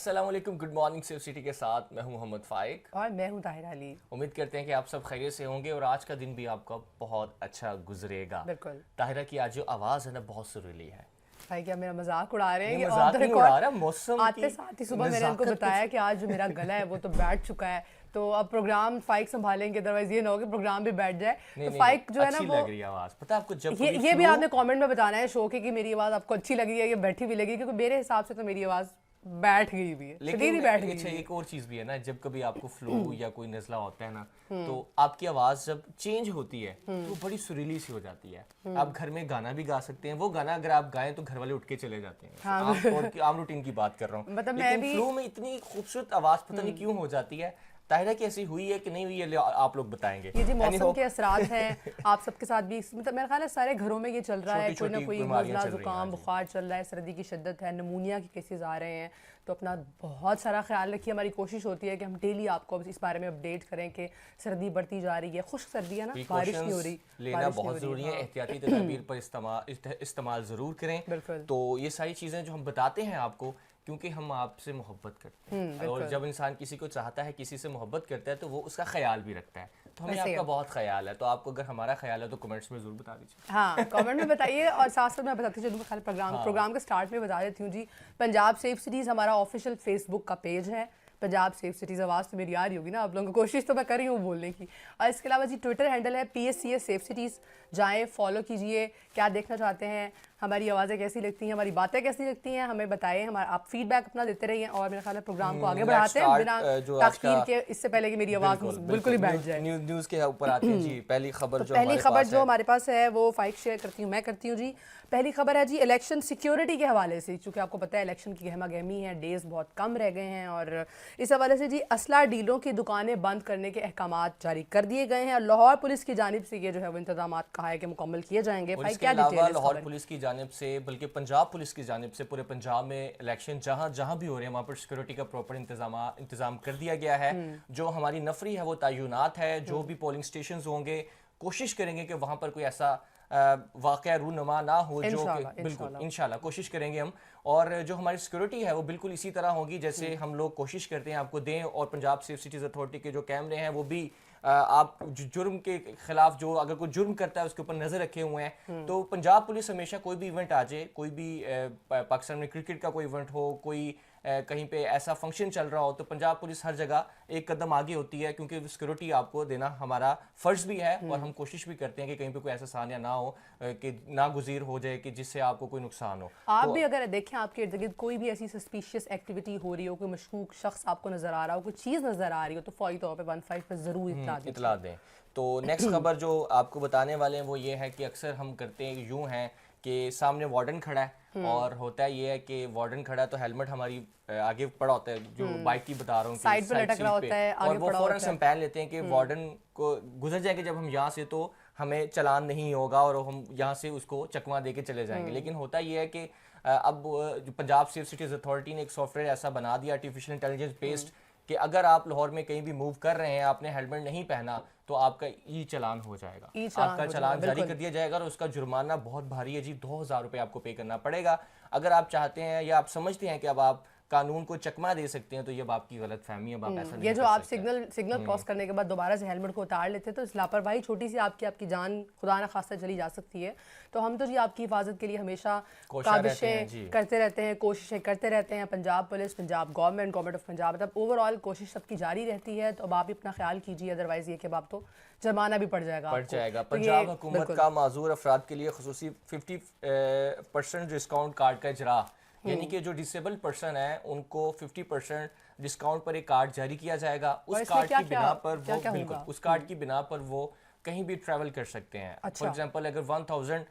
السلام علیکم، good morning safe city کے ساتھ میں ہوں محمد فائق اور میں ہوں طاہرہ علی۔ امید کرتے ہیں کہ آپ سب خیریت سے ہوں گے اور آج کا دن بھی آپ کا بہت اچھا گزرے گا۔ بالکل طاہرہ کی آج جو آواز ہے نا بہت سریلی ہے۔ بھائی کیا میرا مذاق اڑا رہے ہیں؟ یہ مذاق نہیں اڑا رہا، موسم آتے ساتھ ہی صبح میں نے ان کو بتایا کہ آج جو میرا گلا ہے وہ تو بیٹھ چکا ہے، تو اب پروگرام فائق سنبھالیں گے، ادروائز یہ نہ ہو کہ پروگرام بھی بیٹھ جائے۔ تو فائق جو ہے نا وہ لگ رہی ہے آواز، پتہ آپ کو جب یہ بھی آپ نے کامنٹ میں بتانا ہے شو کے کہ میری آواز آپ کو اچھی لگی ہے یا بیٹھی بھی لگی، کیونکہ میرے حساب سے تو میری آواز بیٹھ گئی بھی ہے، لیکن بیٹھ گئی۔ اچھا ایک اور چیز بھی ہے نا، جب کبھی آپ کو فلو یا کوئی نزلہ ہوتا ہے نا تو آپ کی آواز جب چینج ہوتی ہے تو وہ بڑی سریلی سی ہو جاتی ہے۔ آپ گھر میں گانا بھی گا سکتے ہیں، وہ گانا اگر آپ گائیں تو گھر والے اٹھ کے چلے جاتے ہیں۔ عام روٹین کی بات کر رہا ہوں، لیکن فلو میں اتنی خوبصورت آواز پتہ نہیں کیوں ہو جاتی ہے۔ طاہرہ کی ایسی ہوئی ہے کہ نہیں ہوئی ہے آپ لوگ بتائیں گے۔ یہ جی موسم کے اثرات ہیں، آپ سب کے ساتھ بھی، مطلب میرا خیال ہے سارے گھروں میں یہ چل رہا ہے، کوئی نہ کوئی نزلہ زکام بخار چل رہا ہے، سردی کی شدت ہے، نمونیا کے کیسز آ رہے ہیں، تو اپنا بہت سارا خیال رکھیے۔ ہماری کوشش ہوتی ہے کہ ہم ڈیلی آپ کو اس بارے میں اپڈیٹ کریں کہ سردی بڑھتی جا رہی ہے، خشک سردی ہے نا، بارش نہیں ہو رہی، لینا بہت ضروری ہے، احتیاطی تدابیر پر استعمال ضرور کریں۔ تو یہ ساری چیزیں جو ہم بتاتے ہیں آپ کو کیونکہ ہم آپ سے محبت کرتے ہیں، اور جب انسان کسی کو چاہتا ہے، کسی سے محبت کرتا ہے تو وہ اس کا خیال بھی رکھتا ہے، تو ہمیں آپ کا بہت خیال ہے، تو آپ کو اگر ہمارا خیال ہے تو کمنٹس میں ضرور بتا دیجیے۔ ہاں کامنٹ میں بتائیے، اور ساتھ ساتھ میں بتاتی چلوں خالی پروگرام کے سٹارٹ میں بتا دیتی ہوں جی، پنجاب سیف سٹیز ہمارا آفیشیل فیس بک کا پیج ہے، پنجاب سیف سٹیز، آواز تو میری آ رہی ہوگی نا آپ لوگوں کو، کوشش تو میں کر رہی ہوں بولنے کی۔ اور اس کے علاوہ جی ٹویٹر ہینڈل ہے PSCS سیف سٹیز، جائیں فالو کیجئے، کیا دیکھنا چاہتے ہیں، ہماری آوازیں کیسی لگتی ہیں، ہماری باتیں کیسی لگتی ہیں، ہمیں بتائیں، آپ فیڈ بیک اپنا دیتے رہیے، اور میرا خیال ہے پروگرام کو آگے بڑھاتے ہیں بنا تاخیر کے، اس سے پہلے کہ میری آواز بالکل ہی بیٹھ جائے۔ نیوز کے اوپر آتے ہیں جی، پہلی خبر جو ہمارے پاس ہے وہ فائق شیئر کرتی ہوں، میں کرتی ہوں جی۔ پہلی خبر ہے جی الیکشن سیکیورٹی کے حوالے سے، چونکہ آپ کو پتہ ہے الیکشن کی گہما گہمی ہے، ڈیز بہت کم رہ گئے ہیں، اور اس حوالے سے جی اسلحہ ڈیلروں کی دکانیں بند کرنے کے احکامات جاری کر دیے گئے ہیں، اور لاہور پولیس کی جانب سے یہ جو ہے وہ انتظامات کہا ہے کہ مکمل کیے جائیں گے۔ اس کے علاوہ لاہور پولیس کی جانب سے، بلکہ پنجاب پولیس کی جانب سے پورے پنجاب میں الیکشن جہاں بھی ہو رہے ہیں وہاں پر سیکورٹی کا پراپر انتظام کر دیا گیا ہے۔ جو ہماری نفری ہے وہ تعینات ہے، جو بھی پولنگ سٹیشنز ہوں گے کوشش کریں گے کہ وہاں پر کوئی ایسا واقعہ رونما نہ ہو، جو کہ بالکل انشاءاللہ کوشش کریں گے ہم، اور جو ہماری سیکورٹی ہے وہ بالکل اسی طرح ہوگی جیسے ہم لوگ کوشش کرتے ہیں آپ کو دیں، اور پنجاب سیف سٹیز اتھارٹی کے جو کیمرے ہیں وہ بھی آپ جرم کے خلاف، جو اگر کوئی جرم کرتا ہے اس کے اوپر نظر رکھے ہوئے ہیں۔ تو پنجاب پولیس ہمیشہ کوئی بھی ایونٹ آ جائے، کوئی بھی پاکستان میں کرکٹ کا کوئی ایونٹ ہو، کوئی کہیں پہ ایسا فنکشن چل رہا ہو، تو پنجاب پولیس ہر جگہ ایک قدم آگے ہوتی ہے، کیونکہ سیکورٹی آپ کو دینا ہمارا فرض بھی ہے، اور ہم کوشش بھی کرتے ہیں کہ کہیں پہ کوئی ایسا سانیہ نہ ہو کہ ناگزیر ہو جائے کہ جس سے آپ کو کوئی نقصان ہو۔ آپ بھی اگر دیکھیں آپ کے ارد گرد کوئی بھی ایسی سسپیشیس ایکٹیویٹی ہو رہی ہو، کوئی مشکوک شخص آپ کو نظر آ رہا ہو، کوئی چیز نظر آ رہی ہو، تو فوری طور پہ 15 پہ ضرور اطلاع دیں۔ تو نیکسٹ خبر جو آپ کو بتانے والے ہیں وہ یہ ہے کہ اکثر ہم کرتے ہیں یوں ہیں کہ سامنے وارڈن کھڑا ہے، اور ہوتا یہ ہے کہ وارڈن کھڑا ہے تو ہیلمٹ ہماری آگے پڑا ہوتا ہے، جو بائک کی بتا رہا ہوں، سائڈ پہ لٹک رہا ہوتا ہے، اور وہ فوراً سے ہم پہن لیتے ہیں کہ وارڈن کو گزر جائے کہ جب ہم یہاں سے تو ہمیں چلان نہیں ہوگا اور ہم یہاں سے اس کو چکما دے کے چلے جائیں گے۔ لیکن ہوتا یہ ہے کہ اب پنجاب سیف سٹیز اتھارٹی نے ایک سافٹ ویئر ایسا بنا دیا آرٹیفیشل انٹیلیجنس بیسڈ کہ اگر آپ لاہور میں کہیں بھی موو کر رہے ہیں، آپ نے ہیلمٹ نہیں پہنا تو آپ کا ای چلان ہو جائے گا، آپ کا چلان جاری کر دیا جائے گا، اور اس کا جرمانہ بہت بھاری ہے جی، 2000 روپے آپ کو پے کرنا پڑے گا۔ اگر آپ چاہتے ہیں یا آپ سمجھتے ہیں کہ اب آپ قانون کو چکما دے سکتے ہیں تو یہ آپ کی غلط فہمی ہے، آپ ایسا نہیں کر سکتے۔ یہ جو آپ سگنل کراس کرنے کے بعد دوبارہ سے ہیلمٹ کو اتار لیتے ہیں تو اس لاپرواہی چھوٹی سی آپ کی جان خدا نہ خواستہ چلی جا سکتی ہے۔ تو ہم تو جی آپ کی حفاظت کے لیے ہمیشہ کاوشیں کرتے رہتے ہیں، کوششیں کرتے رہتے ہیں، Punjab police, Punjab government of Punjab, مطلب اوور آل کوشش سب کی جاری رہتی ہے۔ تو اب آپ اپنا خیال کیجیے، ادروائز یہ کہ اب آپ تو جرمانہ بھی پڑ جائے گا۔ پنجاب حکومت کا معذور افراد کے لیے خصوصی 50% ڈسکاؤنٹ کارڈ کا اجرا، یعنی کہ جو ڈسیبل پرسن ہے ان کو 50% ڈسکاؤنٹ پر ایک کارڈ جاری کیا جائے گا۔ اس کارڈ کی بنا پر وہ بالکل اس کارڈ کی بنا پر وہ کہیں بھی ٹریول کر سکتے ہیں۔ فار ایگزامپل اگر 1000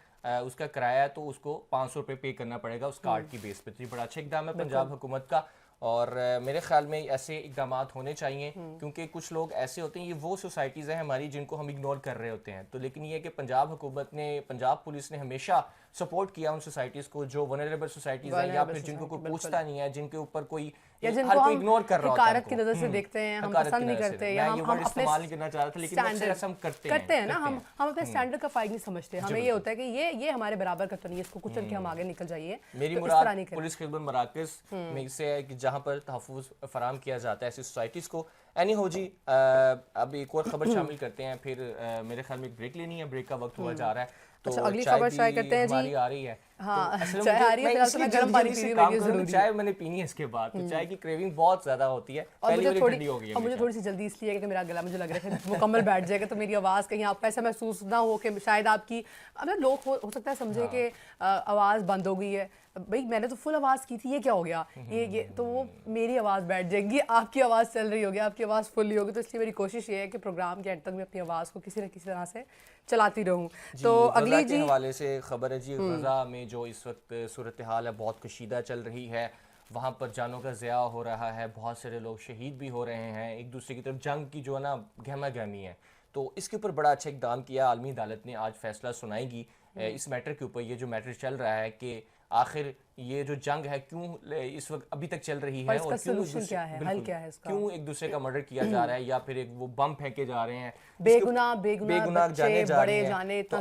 اس کا کرایہ ہے تو اس کو 500 روپے پے کرنا پڑے گا اس کارڈ کی بیس پہ۔ تو یہ بڑا اچھا اقدام ہے پنجاب حکومت کا، اور میرے خیال میں ایسے اقدامات ہونے چاہیے، کیونکہ کچھ لوگ ایسے ہوتے ہیں، یہ وہ سوسائٹیز ہیں ہماری جن کو ہم اگنور کر رہے ہوتے ہیں، تو لیکن یہ کہ پنجاب حکومت نے، پنجاب پولیس نے ہمیشہ سپورٹ کیا ان سوسائٹیز کو جو ونریبل سوسائٹیز ہیں، یا پھر جن کو کوئی پوچھتا نہیں ہے، جن کے اوپر کوئی या हर जिनको कोई हम इग्नोर कर रहा होता है हकारत की नज़र से देखते हैं, हम हकारत की पसंद नहीं नज़र से। करते, मैं या ये हम वर्ड अपने इस्तेमाल नहीं करना चाह रहा था, लेकिन अक्सर ऐसा हम करते हैं ना, हम अपने स्टैंडर्ड का फ़ायदा नहीं समझते, हमें ये होता है कि ये हमारे बराबर का तो नहीं है, इसको कुचल के हम आगे निकल जाइए। मेरी तो इस मुराद तरह नहीं करें। पुलिस खिदमत मराकज़ में से है कि जहाँ पर तहफ़्फ़ुज़ फराहम किया जाता है ऐसी सोसाइटीज़ को। एनी हो जी, अब एक और ख़बर शामिल करते हैं, फिर मेरे ख्याल में एक ब्रेक लेनी है, ब्रेक का वक्त हुआ जा रहा है, तो अच्छा, अगली खबर चाय शाये भी करते हैं जी। हमारी आ रही है। हाँ, तो असल में चाय मुझे- आ रही है, मैं फिलहाल तो इसलिए मैं गर्म पानी जल्दी पी से रही हूँ, काम मेरे लिए करूँ कि ज़रूरी चाय मैंने पीनी है इसके बाद, तो चाय की क्रेविंग बहुत ज़्यादा होती है, और पहली वाली ठंडी हो गई है मुझे मेरी थोड़ी सी जल्दी इसलिए है कि मेरा गला मुझे लग रहा है कि मुकम्मल बैठ जाएगा, तो मेरी आवाज़ कहीं आपको ऐसा महसूस ना हो कि शायद आपकी, अब ना लोग हो सकता है समझे कि आवाज़ बंद हो गई है, भाई मैंने तो फुल आवाज़ की थी, ये क्या हो गया, ये तो वो मेरी आवाज़ बैठ जाएगी, आपकी आवाज़ चल रही होगी, आपकी आवाज़ फुल ही होगी, तो इसलिए मेरी कोशिश ये है कि प्रोग्राम के एंड तक मैं अपनी आवाज़ को किसी न किसी तरह से चलाती रहूँ। तो अगली के हवाले से खबर है जी, गज़ा में जो इस वक्त सूरत हाल है बहुत कशीदा चल रही है, वहाँ पर जानों का ज़िया हो रहा है, बहुत सारे लोग शहीद भी हो रहे हैं, एक दूसरे की तरफ जंग की जो है ना गहमा गहमी है, तो इसके ऊपर बड़ा अच्छा इक़दाम किया। आलमी अदालत ने आज फैसला सुनाएगी इस मैटर के ऊपर, ये जो मैटर चल रहा है कि आखिर ये जो जंग है क्यों इस वक्त अभी तक चल रही है, और सोल्यूशन क्या है, हल क्या है इसका, क्यों एक दूसरे का मर्डर किया जा रहा है, या फिर एक वो बम फेंके जा रहे हैं, बेगुनाह जाने जा रहे हैं। तो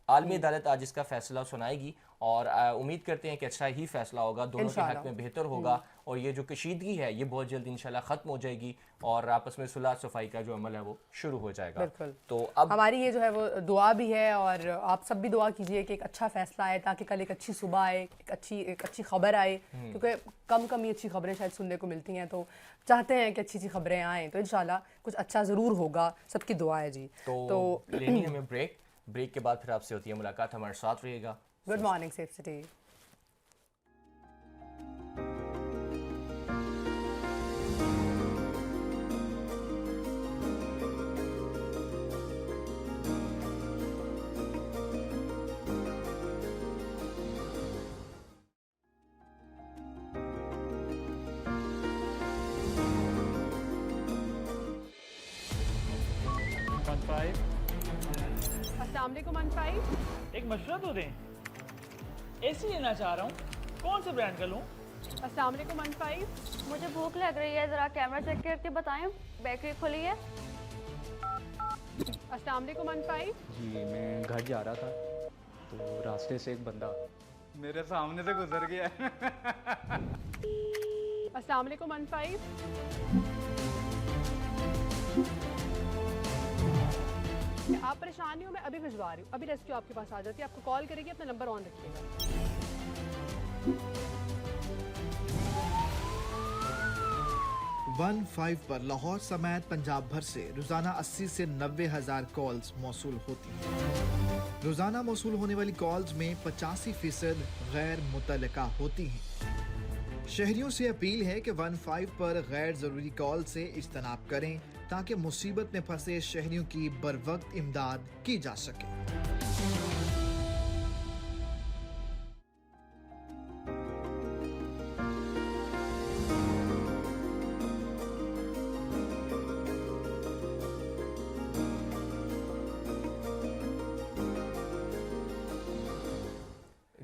आलमी हम्म। अदालत आज इसका फैसला सुनाएगी, और उम्मीद करते हैं कि अच्छा ही फैसला होगा, दोनों के हक में बेहतर होगा, और ये जो कशीदगी है ये बहुत जल्द इंशाल्लाह ख़त्म हो जाएगी, और आपस में सुलह सफाई का जो अमल है वो शुरू हो जाएगा। तो अब हमारी ये जो है वो दुआ भी है, और आप सब भी दुआ कीजिए कि एक अच्छा फैसला आए, ताकि कल एक अच्छी सुबह आए, एक अच्छी खबर आए, क्योंकि कम ही अच्छी खबरें शायद सुनने को मिलती हैं, तो चाहते हैं कि अच्छी अच्छी खबरें आएँ, तो इंशाल्लाह कुछ अच्छा ज़रूर होगा, सबकी दुआ है जी। तो लेनी है हमें ब्रेक के बाद फिर आपसे होती है मुलाकात, हमारे साथ रहिएगा। Good morning safe city. अस्सलाम वालेकुम अनफाई, एक मशवरा तो दें। एसी लेना चाह रहा हूँ, कौन से ब्रांड का लूँ? अस्सलाम वालेकुम अनफाई, मुझे भूख लग रही है, ज़रा कैमरा चेक करके बताएं, बेकरी खुली है? अस्सलाम वालेकुम अनफाई। जी मैं घर जा रहा था तो रास्ते से एक बंदा मेरे सामने से गुजर गया। अस्सलाम वालेकुम अनफाई। आप परेशान नहीं हो, मैं अभी भिजवा रही हूँ, अभी रेस्क्यू आपके पास आ जाती है, आपको कॉल करेगी, अपना नंबर ऑन रखिएगा। 15 पर लाहौर समेत पंजाब भर से रोजाना 80 से 90 हज़ार कॉल्स मौसूल होती हैं। रोजाना मौसूल होने वाली कॉल्स में 85% गैर मुतल्लिका होती हैं। शहरियों से अपील है कि 15 पर गैर जरूरी कॉल से इज्तनाब करें, ताकि मुसीबत में फंसे शहरियों की बरवक्त इमदाद की जा सके।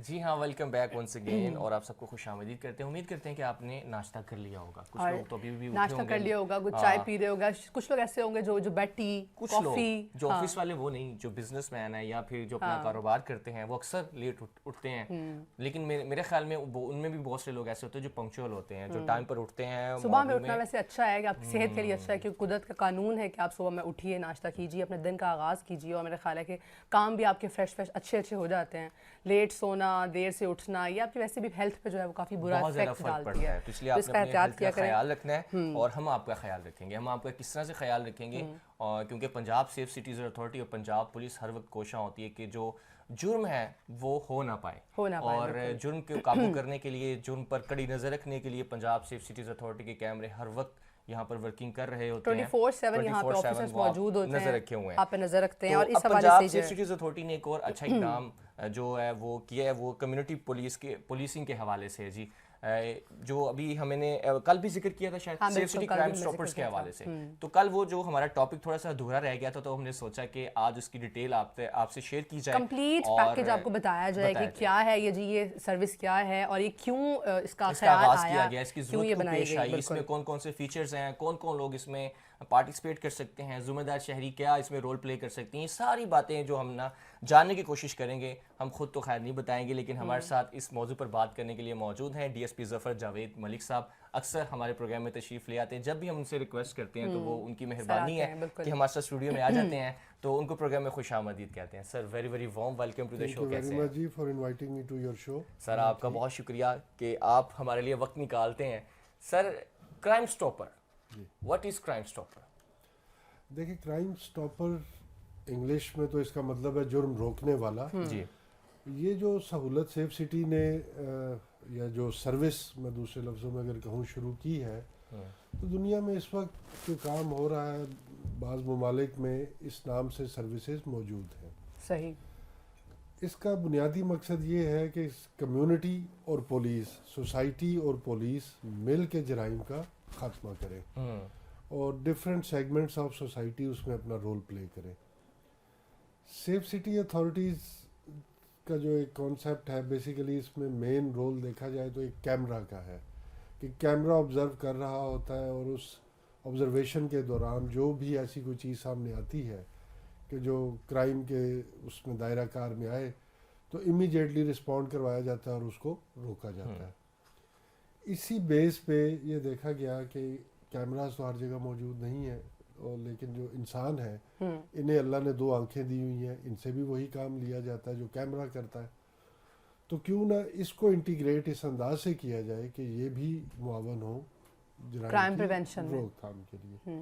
जी हाँ, वेलकम बैक वंस अगेन, और आप सबको खुशामदीद करते हैं। उम्मीद करते हैं कि आपने नाश्ता कर लिया होगा। कुछ लोग तो अभी भी उठे नाश्ता होंगे, कर लिया होगा, कुछ चाय पी रहे होगा, कुछ लोग ऐसे होंगे जो बेड टी, कुछ कॉफी, लोग जो ऑफिस वाले वो नहीं, जो बिजनेसमैन है या फिर जो अपना कारोबार करते हैं, वो अक्सर लेट उठते हैं, लेकिन मेरे ख्याल में उनमें भी बहुत से लोग ऐसे होते हैं जो पंक्चुअल होते हैं, जो टाइम पर उठते हैं। सुबह में उठना वैसे अच्छा है कि आपकी सेहत के लिए अच्छा है, क्योंकि कुदरत का कानून है कि आप सुबह में उठिए, नाश्ता कीजिए, अपने दिन का आगाज़ कीजिए, और मेरा ख्याल है कि काम भी आपके फ्रेश अच्छे हो जाते हैं। लेट सोना, देर से उठना, ये आपकी वैसे भी हेल्थ पे जो है वो काफ़ी बुरा इफेक्ट डालती है, तो इसलिए आपने अपनी हेल्थ का ख्याल रखना है, और हम आपका ख्याल रखेंगे। हम आपका किस तरह से ख्याल रखेंगे, और क्योंकि पंजाब सेफ सिटीज़ अथॉरिटी और पंजाब पुलिस हर वक्त कोशिश होती है कि जो जुर्म है वो हो ना पाए, और जुर्म को काबू करने के लिए, जुर्म पर कड़ी नज़र रखने के लिए पंजाब सेफ सिटीज़ अथॉरिटी के कैमरे हर वक्त यहाँ पर वर्किंग कर रहे होते हैं। 24/7 यहाँ पे ऑफिसर्स मौजूद होते हैं, नजर रखे हुए हैं, आप पे नजर रखते हैं। तो और इस हवाले पंजाब से सेफ सिटीज़ अथॉरिटी ने एक और अच्छा इकदाम जो है वो किया है, वो कम्युनिटी पुलिसिंग के हवाले से है जी। جو ابھی ہم نے کل بھی ذکر کیا تھا شاید ہاں، سیف بالکل، سٹی کل بھی کرائم ہم نے سٹاپرز ذکر کے کیا حوالے تھا۔ سے، تو کل وہ جو ہمارا ٹاپک تھوڑا سا ادھورا رہ گیا تھا، تو ہم نے سوچا کہ آج اس کی ڈیٹیل آپ سے شیئر کی جائے، کمپلیٹ پیکج آپ کو بتایا جائے کہ کیا ہے یہ جی، یہ سروس کیا ہے اور یہ کیوں اس کا خیال آغاز آیا، کیا گیا، اس کی کیوں یہ ضرورت کو بنائی پیش گئی۔ آئی، اس میں کون کون سے فیچرز ہیں، کون کون لوگ اس میں پارٹیسپیٹ کر سکتے ہیں، ذمہ دار شہری کیا اس میں رول پلے کر سکتی ہیں، یہ ساری باتیں جو ہم نا جاننے کی کوشش کریں گے۔ ہم خود تو خیر نہیں بتائیں گے، لیکن ہمارے ساتھ اس موضوع پر بات کرنے کے لیے موجود ہیں ڈی ایس پی ظفر جاوید ملک صاحب۔ اکثر ہمارے پروگرام میں تشریف لے آتے ہیں، جب بھی ہم ان سے ریکویسٹ کرتے ہیں تو وہ ان کی مہربانی ہے کہ ہمارے ساتھ اسٹوڈیو میں آ جاتے ہیں، تو ان کو پروگرام میں خوش آمدید کہتے ہیں۔ Sir very very warm welcome to the show. کیسے ہیں جی for inviting me to your show? Sir آپ کا بہت شکریہ کہ آپ ہمارے لیے وقت نکالتے ہیں۔ سر کرائم سٹاپر، واٹ از کرائم سٹاپر؟ دیکھیں، کرائم سٹاپر انگلش میں تو اس کا مطلب ہے جرم روکنے والا۔ جی، یہ جو سہولت سیف سٹی نے یا جو سروس میں دوسرے لفظوں میں اگر کہوں شروع کی ہے، تو دنیا میں اس وقت جو کام ہو رہا ہے بعض ممالک میں اس نام سے سروسز موجود ہیں۔ صحیح۔ اس کا بنیادی مقصد یہ ہے کہ کمیونٹی اور پولیس، سوسائٹی اور پولیس مل کے جرائم کا خاتمہ کرے اور ڈفرینٹ سیگمنٹس آف سوسائٹی اس میں اپنا رول پلے کرے۔ سیف سٹی اتھارٹیز کا جو ایک کانسیپٹ ہے، بیسیکلی اس میں مین رول دیکھا جائے تو ایک کیمرہ کا ہے کہ کیمرہ آبزرو کر رہا ہوتا ہے اور اس آبزرویشن کے دوران جو بھی ایسی کوئی چیز سامنے آتی ہے کہ جو کرائم کے اس میں دائرہ کار میں آئے تو امیڈیٹلی رسپونڈ کروایا جاتا ہے اور اس کو روکا جاتا ہے۔ اسی بیس پہ یہ دیکھا گیا کہ کیمراز تو ہر جگہ موجود نہیں ہیں، اور لیکن جو انسان ہے انہیں اللہ نے 2 آنکھیں دی ہوئی ہیں، ان سے بھی وہی کام لیا جاتا ہے جو کیمرہ کرتا ہے، تو کیوں نہ اس کو انٹیگریٹ اس انداز سے کیا جائے کہ یہ بھی معاون ہو کرائم جرائم پریونشن کی میں۔ روک تھام کے لیے۔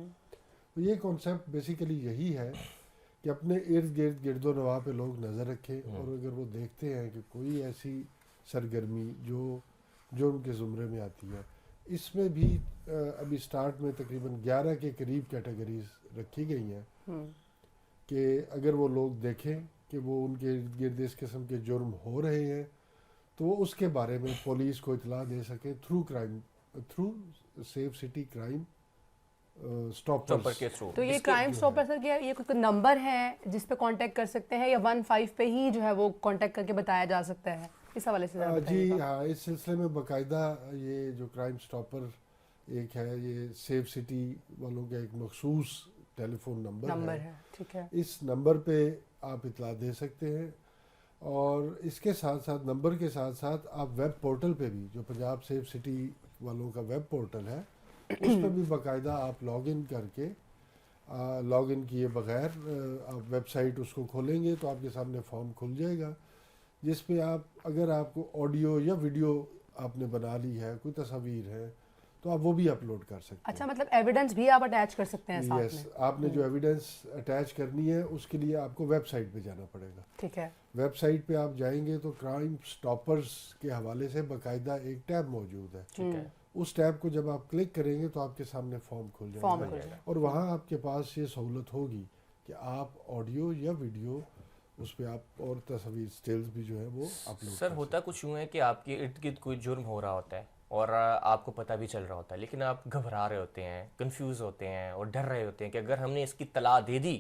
تو یہ کانسیپٹ بیسیکلی یہی ہے کہ اپنے ارد گرد گرد و نواح پہ لوگ نظر رکھیں، اور اگر وہ دیکھتے ہیں کہ کوئی ایسی سرگرمی جو جرم کے زمرے میں آتی ہے، اس میں بھی ابھی سٹارٹ میں تقریباً 11 کے قریب کیٹیگریز رکھی گئی ہیں کہ اگر وہ لوگ دیکھیں کہ وہ ان کے ارد گرد اس قسم کے جرم ہو رہے ہیں تو وہ اس کے بارے میں پولیس کو اطلاع دے سکے تھرو سیف سٹی کرائم سٹاپر کے تھرو۔ تو یہ کرائم سٹاپر سر کیا یہ کوئی نمبر ہے جس پہ کانٹیکٹ کر سکتے ہیں، یا 15 پہ ہی جو ہے وہ کانٹیکٹ کر کے بتایا جا سکتا ہے؟ اس حوالے سے ذرا بتائیے جی گا۔ ہاں، اس سلسلے میں باقاعدہ یہ جو کرائم سٹاپر ایک ہے، یہ سیف سٹی والوں کا ایک مخصوص ٹیلی فون نمبر ہے۔ ٹھیک ہے۔ اس نمبر پہ آپ اطلاع دے سکتے ہیں، اور اس کے ساتھ ساتھ نمبر کے ساتھ ساتھ آپ ویب پورٹل پہ بھی، جو پنجاب سیف سٹی والوں کا ویب پورٹل ہے، اس پہ بھی باقاعدہ آپ لاگ ان کر کے لاگ ان کیے بغیر آپ ویب سائٹ اس کو کھولیں گے تو آپ کے سامنے فارم کھل جائے گا، جس پہ آپ اگر آپ کو آڈیو یا ویڈیو آپ نے بنا لی ہے، کوئی تصاویر ہے، تو آپ وہ بھی اپلوڈ کر سکتے ہیں۔ اچھا، مطلب ایویڈنس بھی آپ اٹیچ کر سکتے ہیں ساتھ یس، میں؟ آپ نے جو ایویڈنس اٹیچ کرنی ہے اس کے لیے آپ کو ویب سائٹ پہ جانا پڑے گا۔ ٹھیک ہے۔ ویب سائٹ پہ آپ جائیں گے تو کرائم سٹاپرز کے حوالے سے باقاعدہ ایک ٹیب موجود ہے، اس ٹیب کو جب آپ کلک کریں گے تو آپ کے سامنے فارم کھل جائے گا، اور وہاں آپ کے پاس یہ سہولت ہوگی کہ آپ آڈیو یا ویڈیو اس پہ آپ اور تصاویر سٹلز بھی جو ہے وہ اپلوڈ۔ سر ہوتا کچھ یوں ہے کہ آپ کے ارد گرد کوئی جرم ہو رہا ہوتا ہے اور آپ کو پتہ بھی چل رہا ہوتا ہے، لیکن آپ گھبرا رہے ہوتے ہیں، کنفیوز ہوتے ہیں اور ڈر رہے ہوتے ہیں کہ اگر ہم نے اس کی اطلاع دے دی